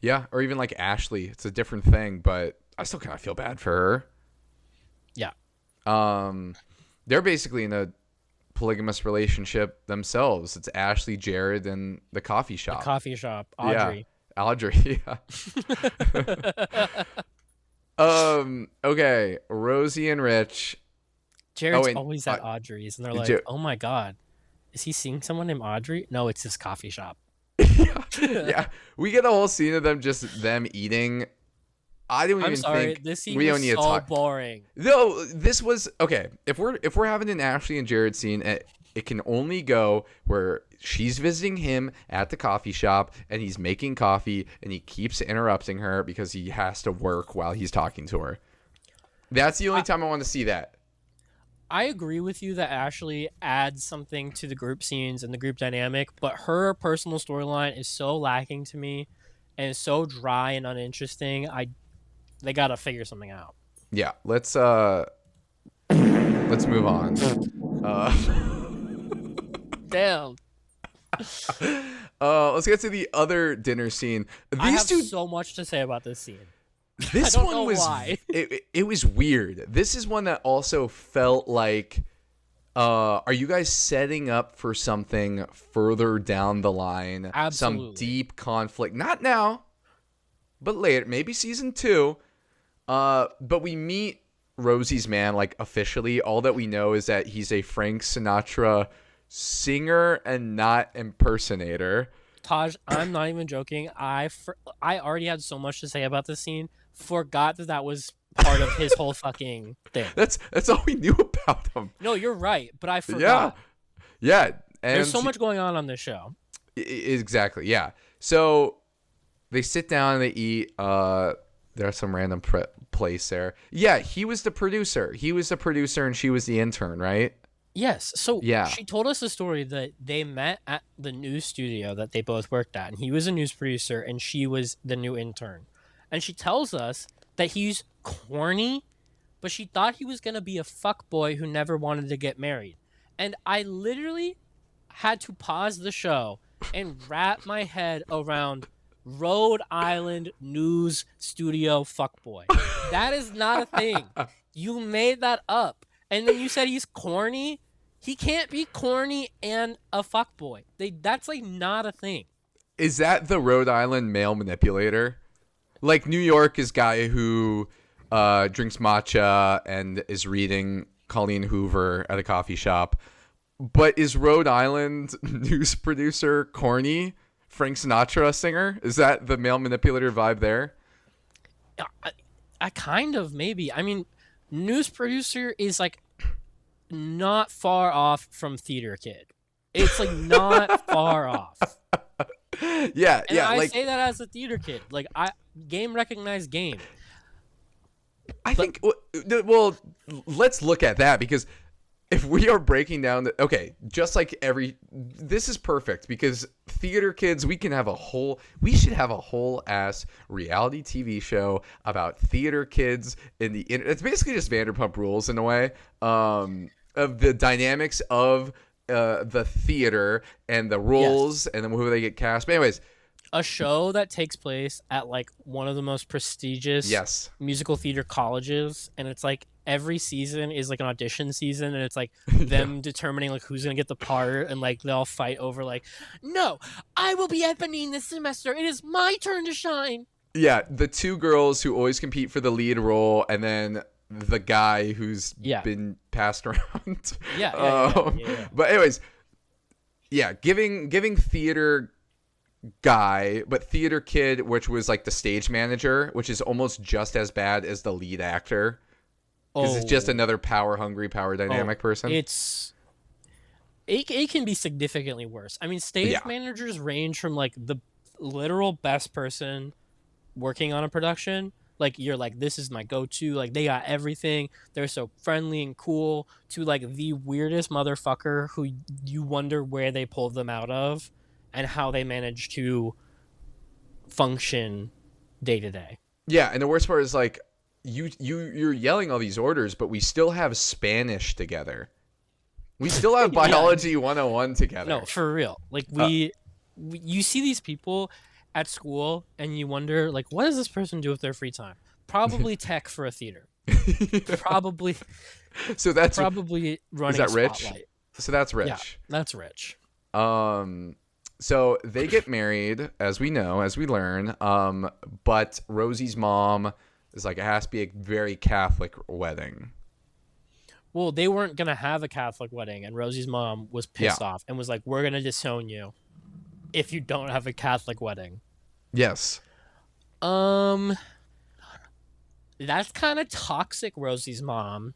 Speaker 2: Yeah, or even like Ashley. It's a different thing, but I still kind of feel bad for her.
Speaker 1: Yeah.
Speaker 2: They're basically in a polygamous relationship themselves. It's Ashley, Jared, and the coffee shop.
Speaker 1: The coffee shop, Audrey.
Speaker 2: Yeah, Audrey. Yeah. Okay, Rosie and Rich.
Speaker 1: Jared's
Speaker 2: and
Speaker 1: always at Audrey's, and they're like,
Speaker 2: Jer-
Speaker 1: "Oh my god, is he seeing someone named Audrey?" No, it's his coffee shop.
Speaker 2: Yeah, we get a whole scene of them eating. I don't
Speaker 1: I'm
Speaker 2: even
Speaker 1: sorry,
Speaker 2: think
Speaker 1: this scene
Speaker 2: we don't
Speaker 1: was
Speaker 2: need to
Speaker 1: so
Speaker 2: talk.
Speaker 1: boring.
Speaker 2: No, this was okay. If we're having an Ashley and Jared scene, it can only go where she's visiting him at the coffee shop and he's making coffee and he keeps interrupting her because he has to work while he's talking to her. That's the only time I want to see that.
Speaker 1: I agree with you that Ashley adds something to the group scenes and the group dynamic, but her personal storyline is so lacking to me and so dry and uninteresting. They gotta figure something out.
Speaker 2: Yeah, let's move on.
Speaker 1: Damn.
Speaker 2: Let's get to the other dinner scene.
Speaker 1: I have so much to say about this scene.
Speaker 2: This
Speaker 1: I don't
Speaker 2: one
Speaker 1: know
Speaker 2: was
Speaker 1: why.
Speaker 2: It was weird. This is one that also felt like are you guys setting up for something further down the line?
Speaker 1: Absolutely.
Speaker 2: Some deep conflict. Not now, but later, maybe season 2. But we meet Rosie's man like officially. All that we know is that he's a Frank Sinatra singer and not impersonator.
Speaker 1: Taj, I'm not even joking. I already had so much to say about this scene. Forgot that was part of his whole fucking thing.
Speaker 2: That's all we knew about him.
Speaker 1: No, you're right, but I forgot.
Speaker 2: Yeah. And
Speaker 1: There's so much going on this show.
Speaker 2: Exactly. Yeah. So they sit down and they eat. There's some random place there. Yeah, he was the producer. And she was the intern, right?
Speaker 1: Yes. So
Speaker 2: Yeah.
Speaker 1: she told us a story that they met at the news studio that they both worked at, and he was a news producer and she was the new intern. And she tells us that he's corny, but she thought he was going to be a fuckboy who never wanted to get married. And I literally had to pause the show and wrap my head around Rhode Island news studio fuckboy. That is not a thing. You made that up. And then you said he's corny. He can't be corny and a fuckboy. That's like not a thing.
Speaker 2: Is that the Rhode Island male manipulator? Like New York is guy who drinks matcha and is reading Colleen Hoover at a coffee shop. But is Rhode Island news producer corny? Frank Sinatra singer? Is that the male manipulator vibe there?
Speaker 1: I kind of maybe. I mean, news producer is like not far off from theater kid. It's like not far off.
Speaker 2: Yeah,
Speaker 1: And
Speaker 2: yeah.
Speaker 1: I
Speaker 2: like
Speaker 1: say that as a theater kid. Like game recognized game.
Speaker 2: I think. Well, let's look at that because if we are breaking down just like this is perfect because theater kids, we should have a whole ass reality TV show about theater kids it's basically just Vanderpump Rules in a way, of the dynamics of the theater and the roles and then who they get cast. But anyways,
Speaker 1: a show that takes place at like one of the most prestigious
Speaker 2: Yes.
Speaker 1: musical theater colleges, and it's like every season is like an audition season, and it's like
Speaker 2: Yeah.
Speaker 1: them determining like who's gonna get the part, and like they all fight over like, no, I will be Eponine this semester. It is my turn to shine.
Speaker 2: Yeah, the two girls who always compete for the lead role, and then the guy who's been passed around.
Speaker 1: Yeah.
Speaker 2: But anyways, yeah, giving theater guy, but theater kid, which was like the stage manager, which is almost just as bad as the lead actor, because it's just another power hungry, power dynamic person.
Speaker 1: It can be significantly worse. I mean, stage managers range from like the literal best person working on a production, like you're like, this is my go-to, like they got everything, they're so friendly and cool, to like the weirdest motherfucker who you wonder where they pulled them out of and how they manage to function day to day.
Speaker 2: Yeah, and the worst part is like you're yelling all these orders, but we still have Spanish together. We still have biology 101 together.
Speaker 1: No, for real. Like we you see these people at school and you wonder like, what does this person do with their free time? Probably tech for a theater. Probably.
Speaker 2: So that's
Speaker 1: probably running.
Speaker 2: Is that
Speaker 1: a
Speaker 2: rich?
Speaker 1: Spotlight.
Speaker 2: So that's rich.
Speaker 1: Yeah, that's rich.
Speaker 2: So they get married, as we know, as we learn. But Rosie's mom is like, it has to be a very Catholic wedding.
Speaker 1: Well, they weren't gonna have a Catholic wedding, and Rosie's mom was pissed off and was like, "We're gonna disown you if you don't have a Catholic wedding."
Speaker 2: Yes.
Speaker 1: That's kind of toxic, Rosie's mom.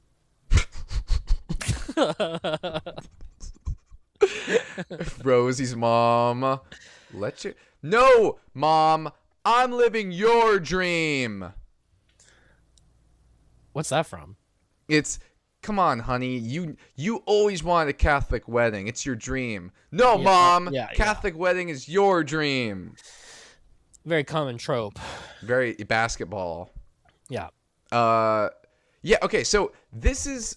Speaker 2: Rosie's mom, No, Mom, I'm living your dream.
Speaker 1: What's that from?
Speaker 2: It's, come on, honey. You always wanted a Catholic wedding. It's your dream. No, Mom. Catholic wedding is your dream.
Speaker 1: Very common trope.
Speaker 2: Very basketball.
Speaker 1: Yeah.
Speaker 2: Yeah. Okay. So this is,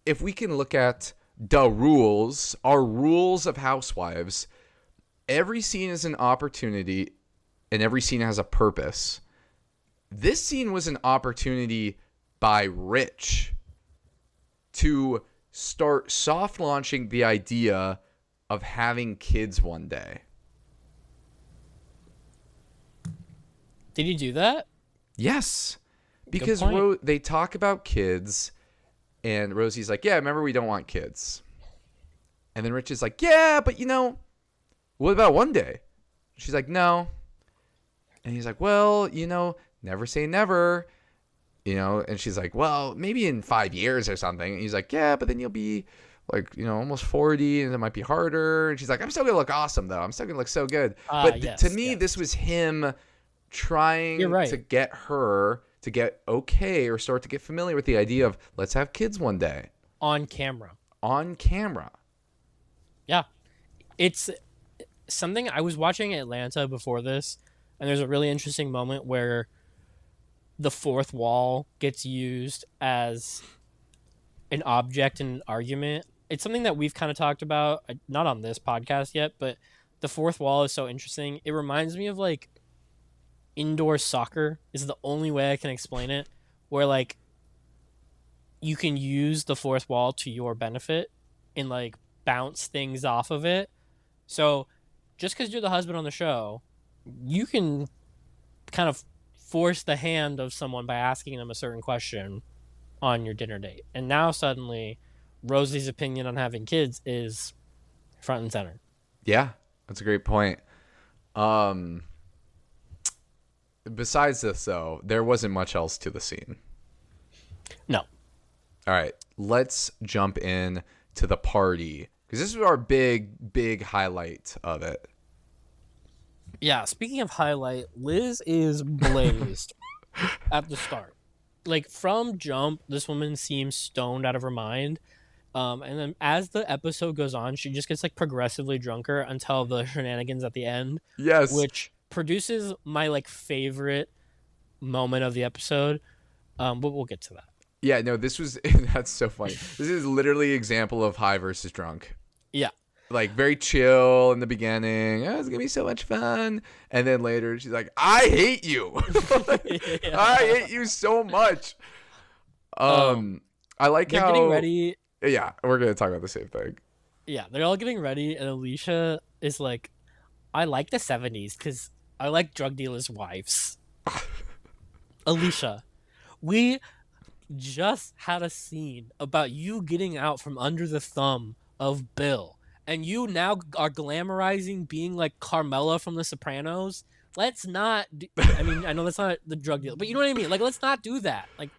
Speaker 2: if we can look at the rules, our rules of Housewives. Every scene is an opportunity, and every scene has a purpose. This scene was an opportunity by Rich to start soft launching the idea of having kids one day.
Speaker 1: Did he do that?
Speaker 2: Yes. Because they talk about kids, and Rosie's like, yeah, remember, we don't want kids. And then Rich is like, yeah, but what about one day? She's like, no. And he's like, well, never say never. And she's like, well, maybe in 5 years or something. And he's like, yeah, but then you'll be like, almost 40, and it might be harder. And she's like, I'm still going to look awesome, though. I'm still going to look so good. But to me, this was him trying to get her to get okay or start to get familiar with the idea of, let's have kids one day.
Speaker 1: On camera. Yeah. It's something, I was watching Atlanta before this, and there's a really interesting moment where the fourth wall gets used as an object in an argument. It's something that we've kind of talked about, not on this podcast yet, but the fourth wall is so interesting. It reminds me of like indoor soccer is the only way I can explain it, where like you can use the fourth wall to your benefit and like bounce things off of it. So just because you're the husband on the show, you can kind of force the hand of someone by asking them a certain question on your dinner date. And now suddenly Rosie's opinion on having kids is front and center.
Speaker 2: Yeah, that's a great point. Besides this, though, there wasn't much else to the scene.
Speaker 1: No.
Speaker 2: All right, let's jump in to the party, because this is our big highlight of it.
Speaker 1: Yeah, speaking of highlight, Liz is blazed at the start. Like, from jump, this woman seems stoned out of her mind. And then as the episode goes on, she just gets like progressively drunker until the shenanigans at the end.
Speaker 2: Yes.
Speaker 1: Which produces my like favorite moment of the episode. But we'll get to that.
Speaker 2: Yeah, no, this was, that's so funny. This is literally an example of high versus drunk.
Speaker 1: Yeah.
Speaker 2: like very chill in the beginning. Oh, it's gonna be so much fun. And then later she's like, I hate you. I hate you so much. I like
Speaker 1: they're
Speaker 2: how
Speaker 1: getting ready.
Speaker 2: Yeah, we're gonna talk about the same thing.
Speaker 1: Yeah, they're all getting ready, and Alicia is like, I like the 70s because I like drug dealers' wives. Alicia, we just had a scene about you getting out from under the thumb of Bill, and you now are glamorizing being like Carmela from The Sopranos. Let's not I mean, I know that's not the drug deal, but you know what I mean? Like, let's not do that. Like,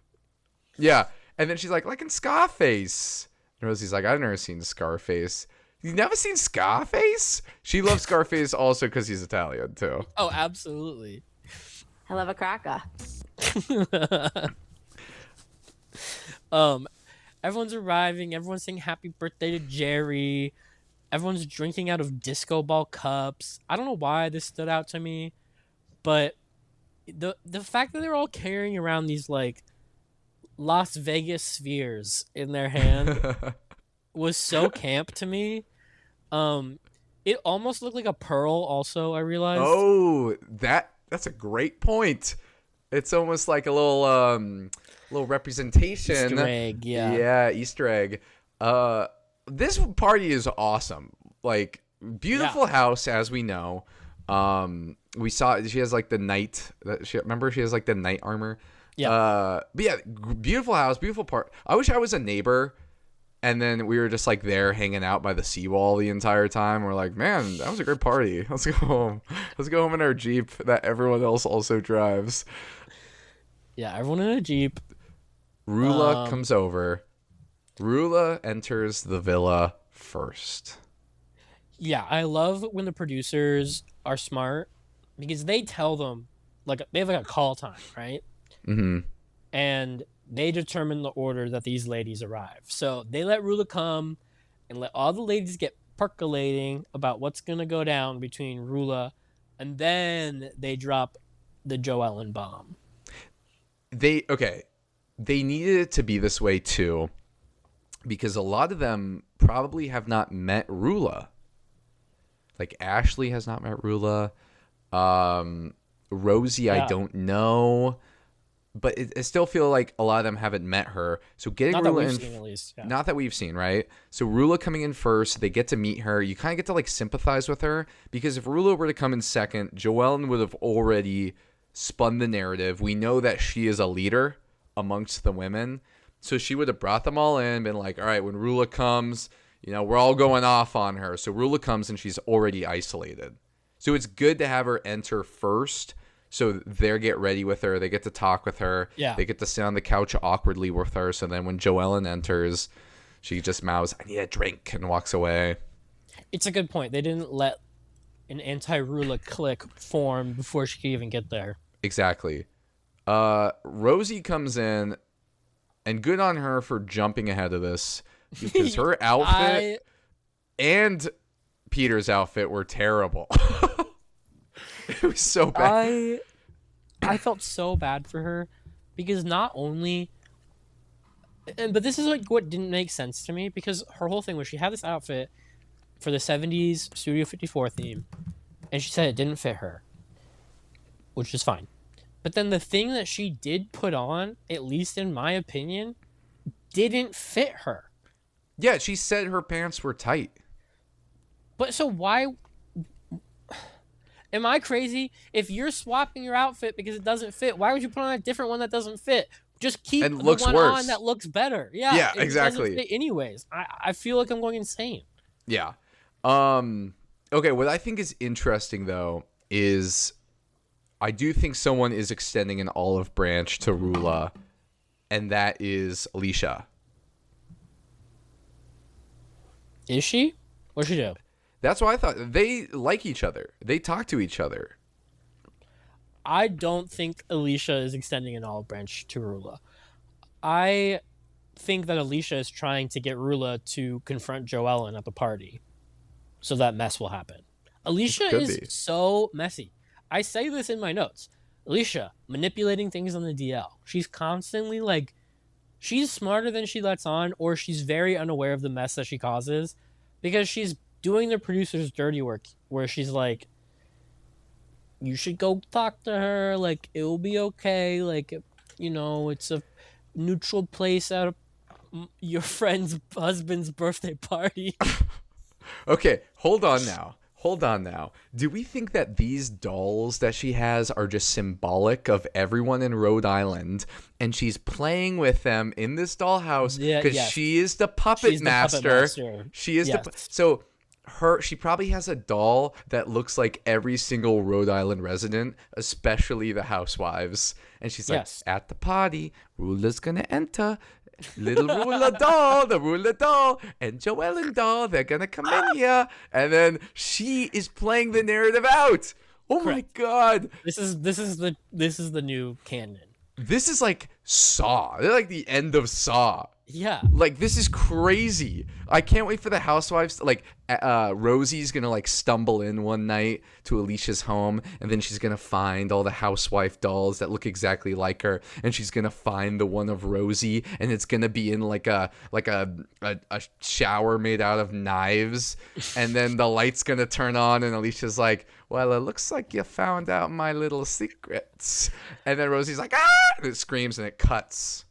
Speaker 2: yeah. And then she's like in Scarface. And Rosie's like, I've never seen Scarface. You've never seen Scarface? She loves Scarface also because he's Italian too.
Speaker 1: oh, absolutely.
Speaker 4: I love a cracker.
Speaker 1: Everyone's arriving, everyone's saying happy birthday to Jerry, everyone's drinking out of disco ball cups. I don't know why this stood out to me, but the fact that they're all carrying around these like Las Vegas spheres in their hand was so camp to me. It almost looked like a pearl also, I realized.
Speaker 2: Oh, that's a great point. It's almost like a little representation.
Speaker 1: Easter egg, yeah.
Speaker 2: Yeah, Easter egg. This party is awesome. Like, beautiful house, as we know. We saw she has like the knight. Remember, she has like the knight armor.
Speaker 1: Yeah.
Speaker 2: But yeah, beautiful house, beautiful part. I wish I was a neighbor, and then we were just like there hanging out by the seawall the entire time. We're like, man, that was a great party. Let's go home. Let's go home in our Jeep that everyone else also drives.
Speaker 1: Yeah, everyone in a Jeep.
Speaker 2: Rula comes over. Rula enters the villa first.
Speaker 1: Yeah, I love when the producers are smart because they tell them, like, they have like a call time, right?
Speaker 2: Mm-hmm.
Speaker 1: And they determine the order that these ladies arrive. So they let Rula come and let all the ladies get percolating about what's going to go down between Rula, and then they drop the Joellen bomb.
Speaker 2: They needed it to be this way too, because a lot of them probably have not met Rula. Like Ashley has not met Rula. Rosie, yeah. I don't know, but I still feel like a lot of them haven't met her. So getting
Speaker 1: not
Speaker 2: Rula
Speaker 1: that we've
Speaker 2: in,
Speaker 1: seen, at least. Yeah.
Speaker 2: Not that we've seen, right? So Rula coming in first, they get to meet her. You kind of get to like sympathize with her, because if Rula were to come in second, Joellen would have already spun the narrative. We know that she is a leader amongst the women, so she would have brought them all in, been like, all right, when Rula comes, you know, we're all going off on her. So Rula comes and she's already isolated. So it's good to have her enter first, so they get ready with her. They get to talk with her.
Speaker 1: Yeah.
Speaker 2: They get to sit on the couch awkwardly with her. So then when Joellen enters, she just mouths, I need a drink, and walks away.
Speaker 1: It's a good point. They didn't let an anti-Rula clique form before she could even get there.
Speaker 2: Exactly. Rosie comes in, and good on her for jumping ahead of this, because her outfit and Peter's outfit were terrible. It was so bad.
Speaker 1: I felt so bad for her because not only, but this is like what didn't make sense to me, because her whole thing was she had this outfit for the 70s Studio 54 theme, and she said it didn't fit her, which is fine. But then the thing that she did put on, at least in my opinion, didn't fit her.
Speaker 2: Yeah, she said her pants were tight.
Speaker 1: But so why? Am I crazy? If you're swapping your outfit because it doesn't fit, why would you put on a different one that doesn't fit? Just keep
Speaker 2: and
Speaker 1: the
Speaker 2: looks
Speaker 1: one
Speaker 2: worse.
Speaker 1: on that looks better. Yeah,
Speaker 2: yeah,
Speaker 1: it
Speaker 2: exactly.
Speaker 1: doesn't fit anyways, I feel like I'm going insane.
Speaker 2: Yeah. Okay, what I think is interesting though is I do think someone is extending an olive branch to Rula, and that is Alicia.
Speaker 1: Is she? What'd she do?
Speaker 2: That's what I thought. They like each other. They talk to each other.
Speaker 1: I don't think Alicia is extending an olive branch to Rula. I think that Alicia is trying to get Rula to confront Joellen at the party, so that mess will happen. Alicia is so messy. I say this in my notes. Alicia, manipulating things on the DL. She's constantly like, she's smarter than she lets on, or she's very unaware of the mess that she causes, because she's doing the producer's dirty work, where she's like, you should go talk to her, like, it will be okay, like, it's a neutral place at your friend's husband's birthday party.
Speaker 2: Okay, hold on now. Do we think that these dolls that she has are just symbolic of everyone in Rhode Island, and she's playing with them in this dollhouse because she is the puppet master? She is so she probably has a doll that looks like every single Rhode Island resident, especially the housewives. And she's like, at the party, ruler's gonna enter. Little ruler doll, the ruler doll, and Joelle and doll, they're gonna come in here, and then she is playing the narrative out. Oh Correct. My god!
Speaker 1: This is the new canon.
Speaker 2: This is like Saw. They're like the end of Saw.
Speaker 1: Yeah.
Speaker 2: Like, this is crazy. I can't wait for the housewives. Like, Rosie's going to, like, stumble in one night to Alicia's home, and then she's going to find all the housewife dolls that look exactly like her, and she's going to find the one of Rosie, and it's going to be in, like a shower made out of knives, and then the light's going to turn on, and Alicia's like, well, it looks like you found out my little secrets. And then Rosie's like, ah! And it screams, and it cuts.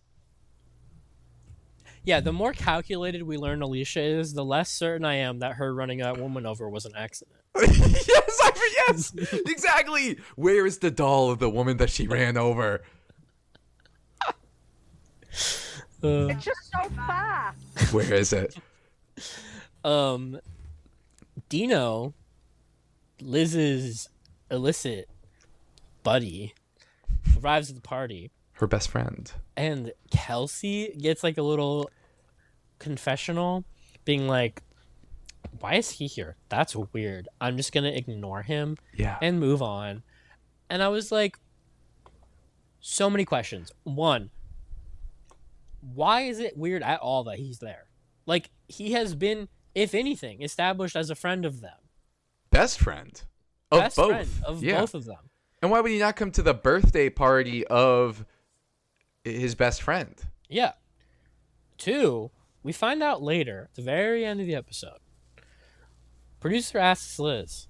Speaker 1: Yeah, the more calculated we learn Alicia is, the less certain I am that her running that woman over was an accident.
Speaker 2: Yes, exactly. Where is the doll of the woman that she ran over?
Speaker 4: It's just so fast.
Speaker 2: Where is it?
Speaker 1: Dino, Liz's illicit buddy, arrives at the party.
Speaker 2: Her best friend.
Speaker 1: And Kelsey gets like a little confessional being like, why is he here? That's weird. I'm just going to ignore him and move on. And I was like, so many questions. One, why is it weird at all that he's there? Like, he has been, if anything, established as a friend of them.
Speaker 2: Best friend. Of both.
Speaker 1: Friend of both of them.
Speaker 2: And why would he not come to the birthday party of his best friend?
Speaker 1: Yeah. Two, we find out later, at the very end of the episode, producer asks Liz,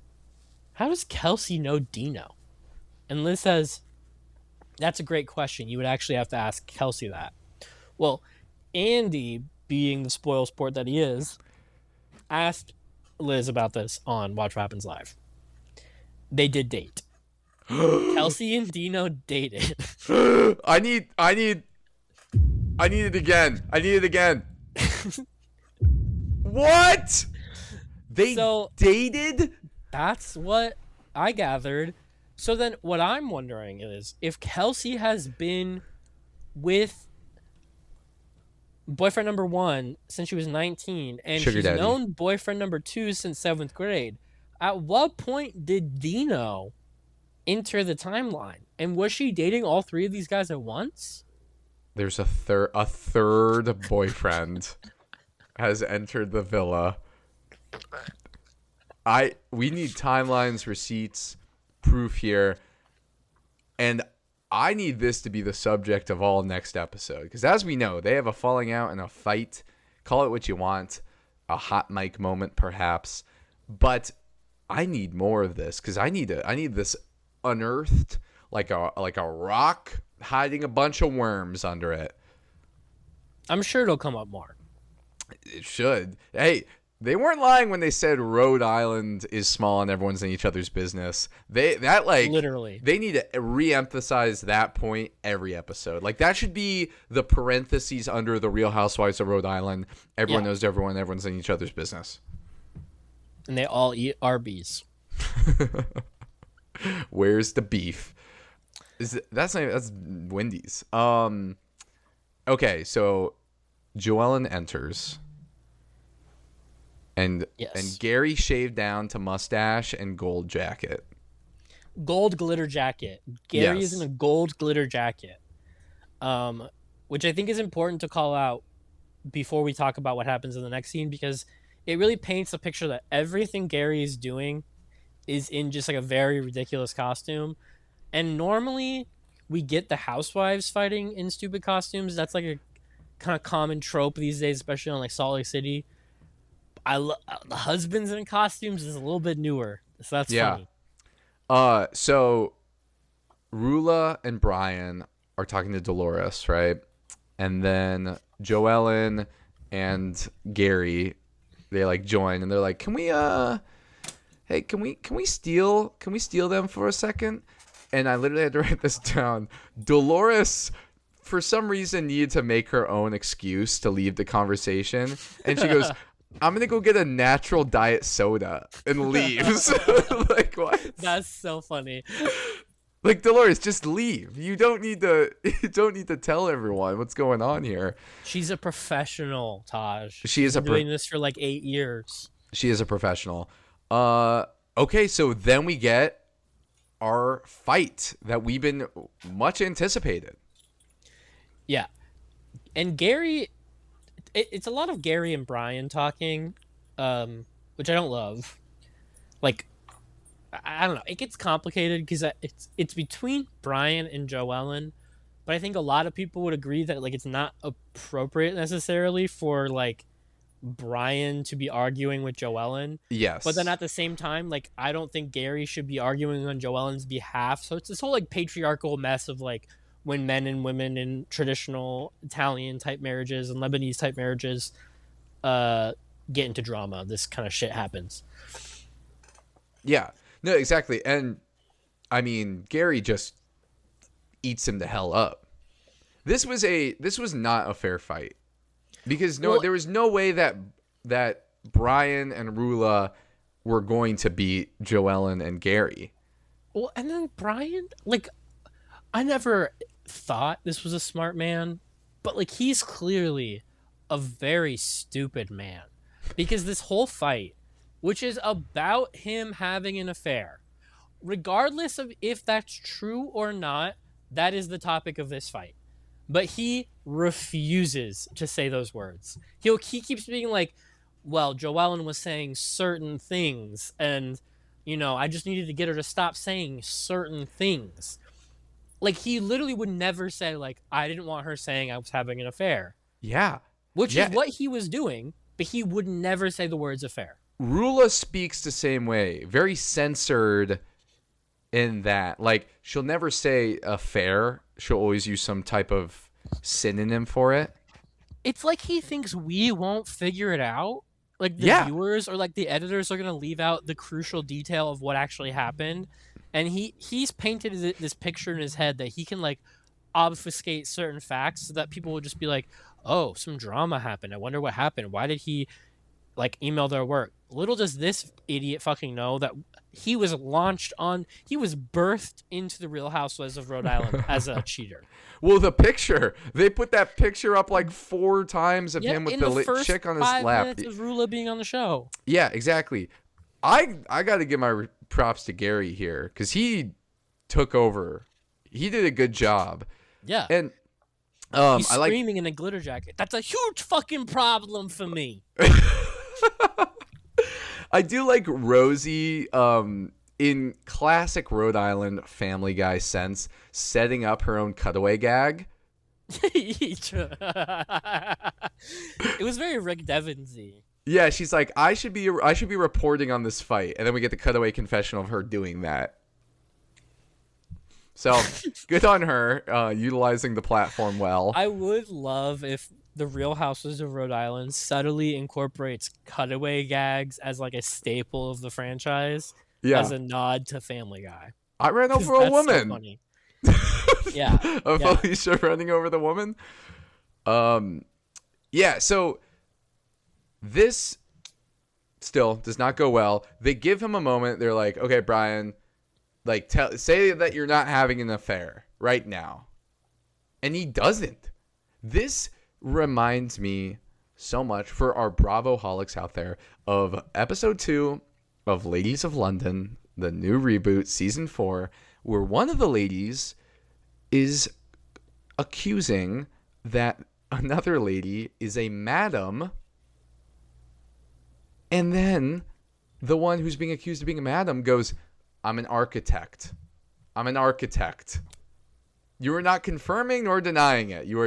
Speaker 1: how does Kelsey know Dino? And Liz says, that's a great question. You would actually have to ask Kelsey that. Well, Andy, being the spoil sport that he is, asked Liz about this on Watch What Happens Live. They did date. Kelsey and Dino dated.
Speaker 2: I need it again. What? They dated?
Speaker 1: That's what I gathered. So then what I'm wondering is if Kelsey has been with boyfriend number 1 since she was 19 and
Speaker 2: Sugar
Speaker 1: she's
Speaker 2: daddy.
Speaker 1: known boyfriend number 2 since 7th grade, at what point did Dino enter the timeline? And was she dating all 3 of these guys at once?
Speaker 2: There's a third boyfriend has entered the villa. We need timelines, receipts, proof here. And I need this to be the subject of all next episode. Because as we know, they have a falling out and a fight. Call it what you want. A hot mic moment, perhaps. But I need more of this. Because I need this unearthed like a rock hiding a bunch of worms under it.
Speaker 1: I'm sure it'll come up more.
Speaker 2: It should. Hey, they weren't lying when they said Rhode Island is small and everyone's in each other's business.
Speaker 1: Literally.
Speaker 2: They need to re-emphasize that point every episode. Like, that should be the parentheses under the Real Housewives of Rhode Island. Everyone knows everyone. Everyone's in each other's business.
Speaker 1: And they all eat Arby's.
Speaker 2: Where's the beef? That's Wendy's. Okay, so Joellen enters. And Gary shaved down to mustache and gold jacket.
Speaker 1: Gold glitter jacket. Gary is in a gold glitter jacket. Which I think is important to call out before we talk about what happens in the next scene, because it really paints a picture that everything Gary is doing is in just like a very ridiculous costume. And normally we get the housewives fighting in stupid costumes. That's like a kind of common trope these days, especially on like Salt Lake City. the husbands in costumes is a little bit newer, so that's funny.
Speaker 2: So Rula and Brian are talking to Dolores, right? And then Joellen and Gary, they like join and they're like, "Can we hey, can we steal them for a second?" And I literally had to write this down. Dolores, for some reason, needed to make her own excuse to leave the conversation, and she goes, "I'm gonna go get a natural diet soda," and leaves. Like, what?
Speaker 1: That's so funny.
Speaker 2: Like, Dolores, just leave. You don't need to tell everyone what's going on here.
Speaker 1: She's a professional, Taj.
Speaker 2: She is
Speaker 1: doing this for like 8 years.
Speaker 2: She is a professional. Okay, so then we get our fight that we've been much anticipated.
Speaker 1: Yeah. And Gary, it's a lot of Gary and Brian talking, which I don't love. Like, I don't know. It gets complicated because it's between Brian and Joellen, but I think a lot of people would agree that like it's not appropriate necessarily for like Brian to be arguing with Joellen.
Speaker 2: Yes.
Speaker 1: But then at the same time, like I don't think Gary should be arguing on Joellen's behalf. So it's this whole like patriarchal mess of like when men and women in traditional Italian type marriages and Lebanese type marriages get into drama. This kind of shit happens.
Speaker 2: Yeah. No, exactly. And I mean, Gary just eats him the hell up. This was not a fair fight. Because there was no way that Brian and Rula were going to beat Joellen and Gary.
Speaker 1: Well, and then Brian, like, I never thought this was a smart man, but like he's clearly a very stupid man. Because this whole fight, which is about him having an affair, regardless of if that's true or not, that is the topic of this fight. But he refuses to say those words. He keeps being like, well, Joellen was saying certain things, and, you know, I just needed to get her to stop saying certain things. Like, he literally would never say, like, I didn't want her saying I was having an affair.
Speaker 2: Yeah.
Speaker 1: Which is what he was doing, but he would never say the words affair.
Speaker 2: Rula speaks the same way. Very censored in that. Like, she'll never say affair. She'll always use some type of synonym for it.
Speaker 1: It's like he thinks we won't figure it out. Like, the viewers or, like, the editors are going to leave out the crucial detail of what actually happened. And he's painted this picture in his head that he can, like, obfuscate certain facts so that people will just be like, oh, some drama happened. I wonder what happened. Why did he, like, email their work? Little does this idiot fucking know that he was birthed into the Real Housewives of Rhode Island as a cheater.
Speaker 2: Well, the picture, they put that picture up like 4 times of him with the chick on his lap.
Speaker 1: 5 minutes of Rula being on the show.
Speaker 2: Yeah, exactly. I got to give my props to Gary here because he took over. He did a good job.
Speaker 1: Yeah.
Speaker 2: And
Speaker 1: he's screaming in a glitter jacket. That's a huge fucking problem for me.
Speaker 2: I do like Rosie, in classic Rhode Island Family Guy sense, setting up her own cutaway gag.
Speaker 1: It was very Rick Devonsy.
Speaker 2: Yeah, she's like, I should be reporting on this fight, and then we get the cutaway confession of her doing that. So good on her, utilizing the platform well.
Speaker 1: I would love if the Real Housewives of Rhode Island subtly incorporates cutaway gags as like a staple of the franchise, as a nod to Family Guy.
Speaker 2: I ran over a woman.
Speaker 1: So funny. Yeah,
Speaker 2: Alicia running over the woman. Yeah. So this still does not go well. They give him a moment. They're like, "Okay, Brian, like say that you're not having an affair right now," and he doesn't. This reminds me so much, for our Bravo-holics out there, of episode 2 of Ladies of London, the new reboot, season 4, where one of the ladies is accusing that another lady is a madam, and then the one who's being accused of being a madam goes, I'm an architect. You are not confirming nor denying it. You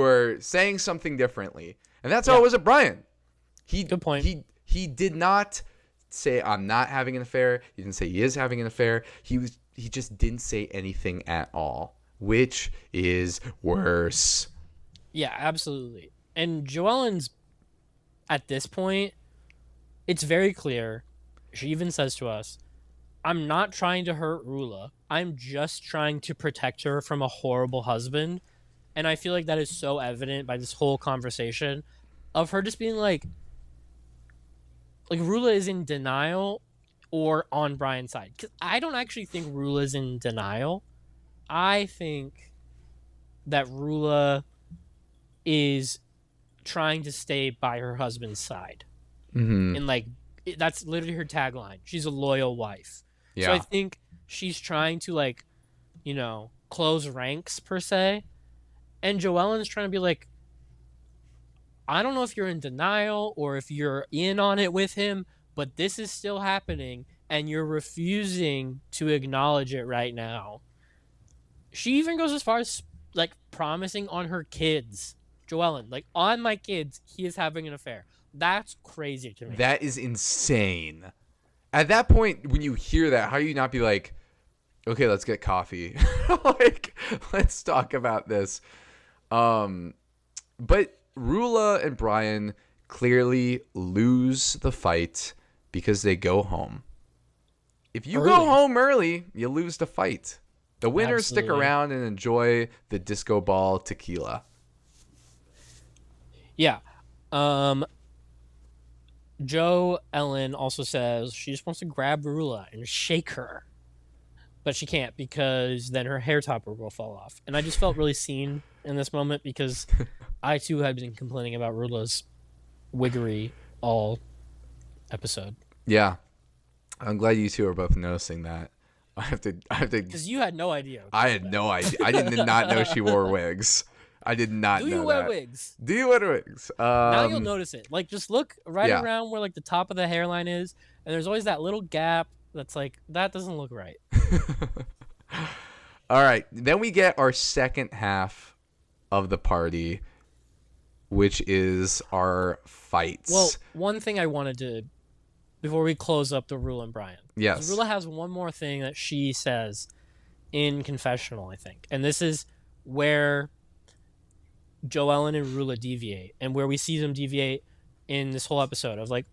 Speaker 2: are saying something differently. And that's how it was at Brian.
Speaker 1: Good point.
Speaker 2: He did not say, I'm not having an affair. He didn't say he is having an affair. He just didn't say anything at all, which is worse.
Speaker 1: Yeah, absolutely. And Joellen's, at this point, it's very clear. She even says to us, I'm not trying to hurt Rula. I'm just trying to protect her from a horrible husband. And I feel like that is so evident by this whole conversation of her just being like Rula is in denial or on Brian's side. Because I don't actually think Rula's in denial. I think that Rula is trying to stay by her husband's side.
Speaker 2: Mm-hmm.
Speaker 1: And like, that's literally her tagline. She's a loyal wife.
Speaker 2: Yeah.
Speaker 1: So I think she's trying to, like, you know, close ranks per se. And Joellen's trying to be like, I don't know if you're in denial or if you're in on it with him, but this is still happening and you're refusing to acknowledge it right now. She even goes as far as, like, promising on her kids. Joellen, like, on my kids, he is having an affair. That's crazy to me.
Speaker 2: That is insane. At that point, when you hear that, how do you not be like, okay, let's get coffee. Like, let's talk about this. But Rula and Brian clearly lose the fight because they go home. If you go home early, you lose the fight. The winners stick around and enjoy the disco ball tequila.
Speaker 1: Yeah. Joe Ellen also says she just wants to grab Rula and shake her. But she can't because then her hair topper will fall off. And I just felt really seen in this moment because I too have been complaining about Rula's wiggery all episode.
Speaker 2: Yeah. I'm glad you two are both noticing that. I have to
Speaker 1: because you had no idea.
Speaker 2: I had no idea. I did not know she wore wigs. I did not know that.
Speaker 1: Do you wear wigs?
Speaker 2: Do you wear wigs?
Speaker 1: Now you'll notice it. Like, just look around where, like, the top of the hairline is, and there's always that little gap that's like, that doesn't look right.
Speaker 2: All right. Then we get our second half of the party, which is our fights.
Speaker 1: Well, one thing I wanted to, before we close up the Rula and Brian.
Speaker 2: Yes.
Speaker 1: Rula has one more thing that she says in confessional, I think. And this is where Joellen and Rula deviate, and where we see them deviate in this whole episode of, like,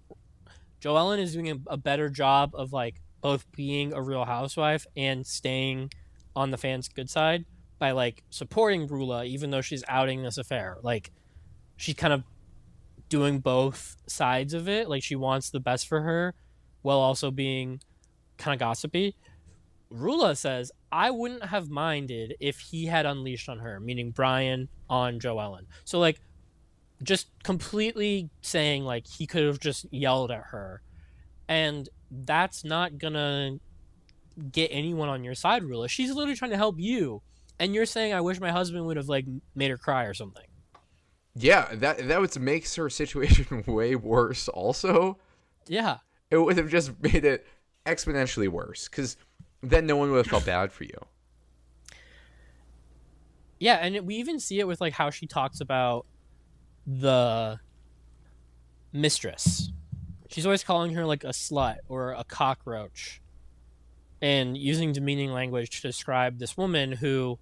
Speaker 1: Joellen is doing a better job of, like, both being a real housewife and staying on the fans' good side by, like, supporting Rula even though she's outing this affair. Like, she's kind of doing both sides of it. Like, she wants the best for her while also being kind of gossipy. Rula says, I wouldn't have minded if he had unleashed on her, meaning Brian on Joellen. So, like, just completely saying, like, he could have just yelled at her. And that's not gonna get anyone on your side, Rula. She's literally trying to help you. And you're saying, I wish my husband would have, like, made her cry or something.
Speaker 2: Yeah, that would makes her situation way worse also.
Speaker 1: Yeah.
Speaker 2: It would have just made it exponentially worse, because then no one would have felt bad for you.
Speaker 1: Yeah, and we even see it with, like, how she talks about the mistress. She's always calling her, like, a slut or a cockroach and using demeaning language to describe this woman who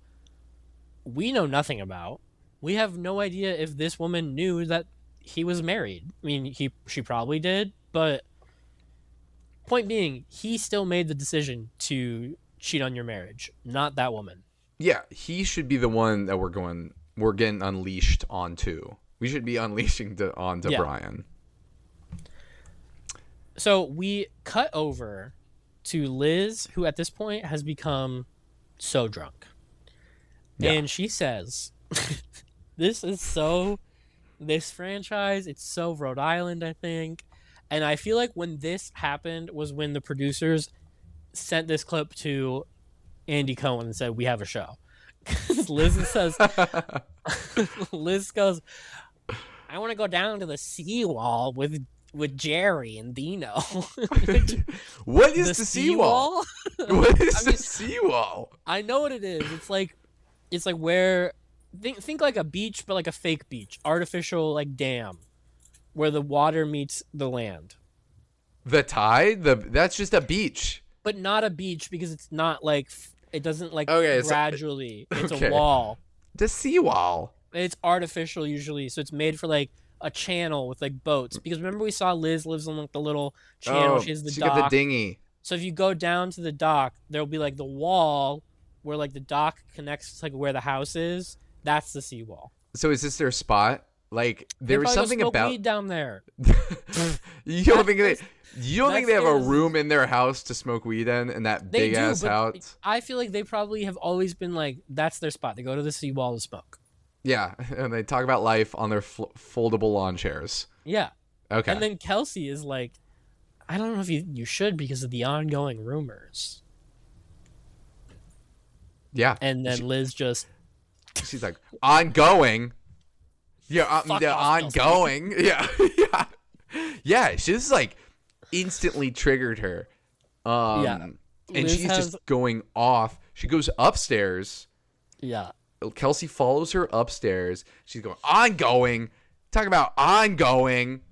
Speaker 1: we know nothing about. We have no idea if this woman knew that he was married. I mean, she probably did, but point being, he still made the decision to cheat on your marriage, not that woman.
Speaker 2: Yeah, he should be the one that we're getting unleashed onto. We should be unleashing onto Brian.
Speaker 1: So we cut over to Liz, who at this point has become so drunk. Yeah. And she says, this franchise, it's so Rhode Island, I think. And I feel like when this happened was when the producers sent this clip to Andy Cohen and said, we have a show. Because Liz says, Liz goes, I want to go down to the seawall with Jerry and Dino.
Speaker 2: What is the seawall? What is the seawall?
Speaker 1: I know what it is. It's like where think like a beach, but like a fake beach, artificial, like, dam, where the water meets the land.
Speaker 2: The tide? That's just a beach.
Speaker 1: But not a beach because it's not like it doesn't like
Speaker 2: Okay,
Speaker 1: gradually. It's
Speaker 2: okay.
Speaker 1: a wall.
Speaker 2: The seawall.
Speaker 1: It's artificial usually, so it's made for like a channel with like boats. Because remember we saw Liz lives on like the little channel. She has the dock.
Speaker 2: Got the dinghy.
Speaker 1: So if you go down to the dock, there'll be like the wall where like the dock connects to like where the house is. That's the seawall.
Speaker 2: So is this their spot? Like there was something about
Speaker 1: weed down there.
Speaker 2: You don't think they have a room in their house to smoke weed in that big ass house?
Speaker 1: I feel like they probably have always been like that's their spot. They go to the seawall to smoke.
Speaker 2: Yeah, and they talk about life on their foldable lawn chairs.
Speaker 1: Yeah.
Speaker 2: Okay.
Speaker 1: And then Kelsey is like, I don't know if you should because of the ongoing rumors.
Speaker 2: Yeah.
Speaker 1: And then Liz just...
Speaker 2: She's like, ongoing? Yeah,
Speaker 1: Fuck off,
Speaker 2: ongoing. Yeah. Yeah. Yeah, she just like instantly triggered her.
Speaker 1: Yeah.
Speaker 2: And
Speaker 1: Liz
Speaker 2: she's just going off. She goes upstairs.
Speaker 1: Yeah.
Speaker 2: Kelsey follows her upstairs. She's going, ongoing. Talk about ongoing.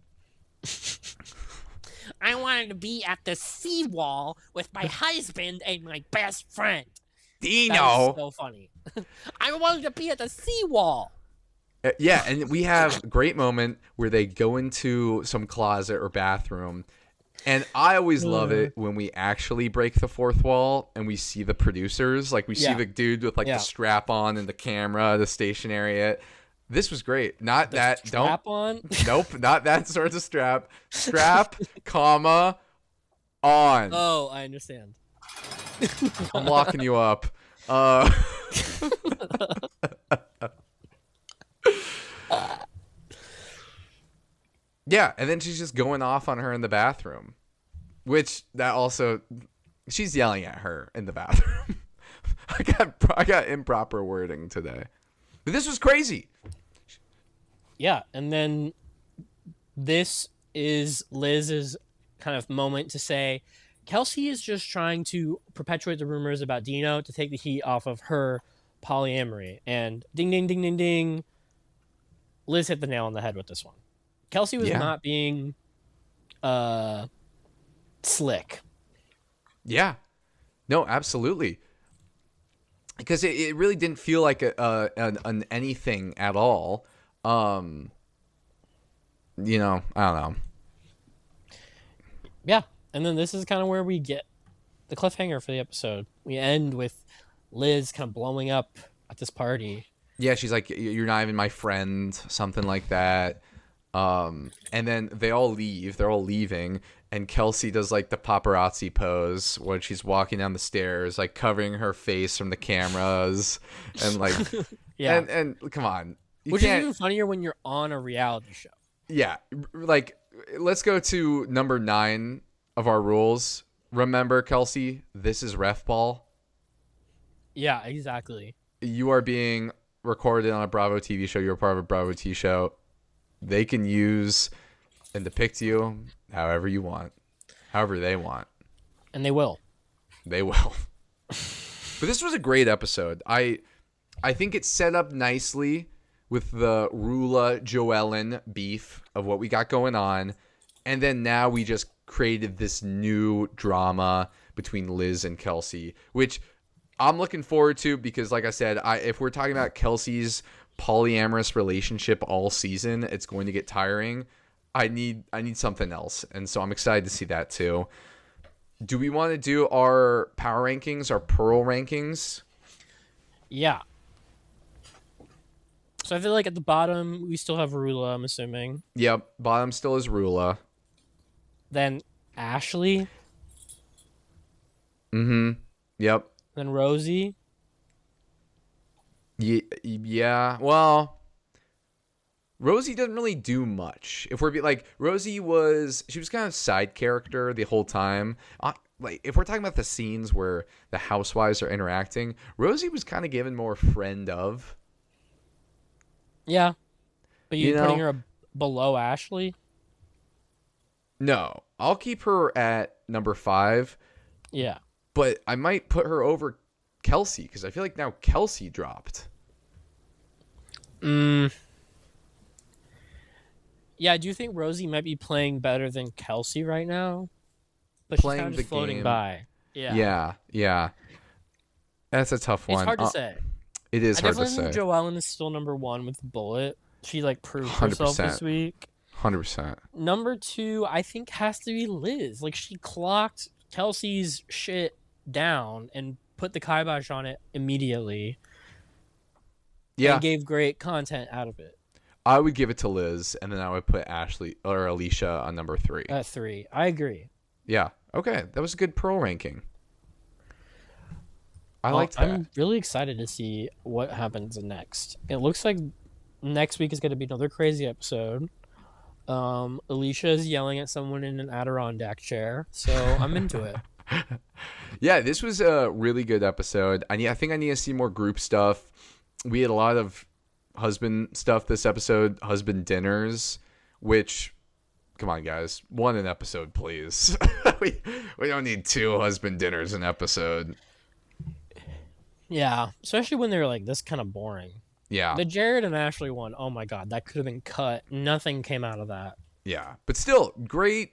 Speaker 1: I wanted to be at the seawall with my husband and my best friend.
Speaker 2: Dino.
Speaker 1: That was so funny. I wanted to be at the seawall.
Speaker 2: Yeah, and we have a great moment where they go into some closet or bathroom. And I always love it when we actually break the fourth wall and we see the producers. Like, we see the dude with, like, the strap on and the camera, the stationary. This was great. Not the that.
Speaker 1: Strap on?
Speaker 2: Nope, not that sort of strap. Strap, comma, on.
Speaker 1: Oh, I understand.
Speaker 2: I'm locking you up. Yeah, and then she's just going off on her in the bathroom, which that also, she's yelling at her in the bathroom. I got improper wording today, but this was crazy.
Speaker 1: Yeah, and then this is Liz's kind of moment to say, Kelsey is just trying to perpetuate the rumors about Dino to take the heat off of her polyamory. And ding, ding, ding, ding, ding. Liz hit the nail on the head with this one. Kelsey was not being slick.
Speaker 2: Yeah. No, absolutely. Because it really didn't feel like an anything at all. You know, I don't know.
Speaker 1: Yeah. And then this is kind of where we get the cliffhanger for the episode. We end with Liz kind of blowing up at this party.
Speaker 2: Yeah, she's like, you're not even my friend, something like that. And then they all leave. They're all leaving. And Kelsey does like the paparazzi pose when she's walking down the stairs, like covering her face from the cameras. And like,
Speaker 1: yeah.
Speaker 2: And come on.
Speaker 1: Which is even funnier when you're on a reality show.
Speaker 2: Yeah. Like, let's go to number 9 of our rules. Remember, Kelsey, this is ref ball.
Speaker 1: Yeah, exactly.
Speaker 2: You are being recorded on a Bravo TV show. You're part of a Bravo TV show. They can use and depict you however you want, however they want.
Speaker 1: And they will.
Speaker 2: They will. But this was a great episode. I think it's set up nicely with the Rula Joellen beef of what we got going on. And then now we just created this new drama between Liz and Kelsey, which I'm looking forward to because, like I said, if we're talking about Kelsey's polyamorous relationship all season, it's going to get tiring. I need something else, and so I'm excited to see that too. Do we want to do our power rankings, our Pearl rankings?
Speaker 1: Yeah. So I feel like at the bottom we still have Rula, I'm assuming.
Speaker 2: Yep, bottom still is Rula.
Speaker 1: Then Ashley.
Speaker 2: Mm-hmm. Yep.
Speaker 1: Then Rosie.
Speaker 2: Yeah. Well, Rosie doesn't really do much. If we're like, she was kind of side character the whole time. Like, if we're talking about the scenes where the housewives are interacting, Rosie was kind of given more friend of.
Speaker 1: Yeah. But you're putting her below Ashley?
Speaker 2: No. I'll keep her at number 5.
Speaker 1: Yeah.
Speaker 2: But I might put her over Kelsey because I feel like now Kelsey dropped.
Speaker 1: Yeah, I do think Rosie might be playing better than Kelsey right now. but she's
Speaker 2: playing
Speaker 1: kind of
Speaker 2: the
Speaker 1: just floating
Speaker 2: game.
Speaker 1: by. Yeah.
Speaker 2: Yeah. That's a tough one.
Speaker 1: It's hard to say.
Speaker 2: It is hard to
Speaker 1: I definitely
Speaker 2: say.
Speaker 1: think Joellen is still number 1 with the bullet. She like proved herself
Speaker 2: 100%.
Speaker 1: this week.
Speaker 2: 100%.
Speaker 1: Number 2, I think, has to be Liz. Like, she clocked Kelsey's shit down and put the kibosh on it immediately.
Speaker 2: Yeah.
Speaker 1: And gave great content out of it.
Speaker 2: I would give it to Liz, and then I would put Ashley or Alicia on number 3.
Speaker 1: At 3. I agree.
Speaker 2: Yeah. Okay. That was a good Pearl ranking. I liked that.
Speaker 1: I'm really excited to see what happens next. It looks like next week is going to be another crazy episode. Alicia is yelling at someone in an Adirondack chair, so I'm into it.
Speaker 2: Yeah, this was a really good episode. I think I need to see more group stuff. We had a lot of husband stuff this episode, husband dinners, which, come on, guys, 1 an episode, please. we don't need 2 husband dinners an episode.
Speaker 1: Yeah, especially when they're like this kind of boring.
Speaker 2: Yeah.
Speaker 1: The Jared and Ashley one, oh my god, that could have been cut. Nothing came out of that.
Speaker 2: Yeah, but still, great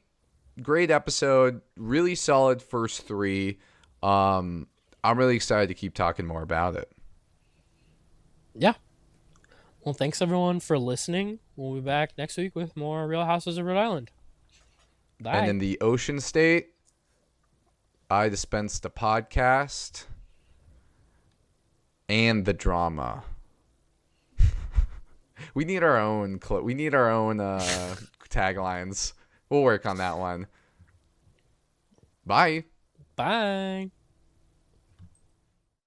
Speaker 2: episode. Really solid first 3. I'm really excited to keep talking more about it.
Speaker 1: Yeah. Well, thanks everyone for listening. We'll be back next week with more Real Houses of Rhode Island. Bye.
Speaker 2: And in the Ocean State, I dispensed a podcast and the drama. We need our own taglines. We'll work on that one. Bye.
Speaker 1: Bye.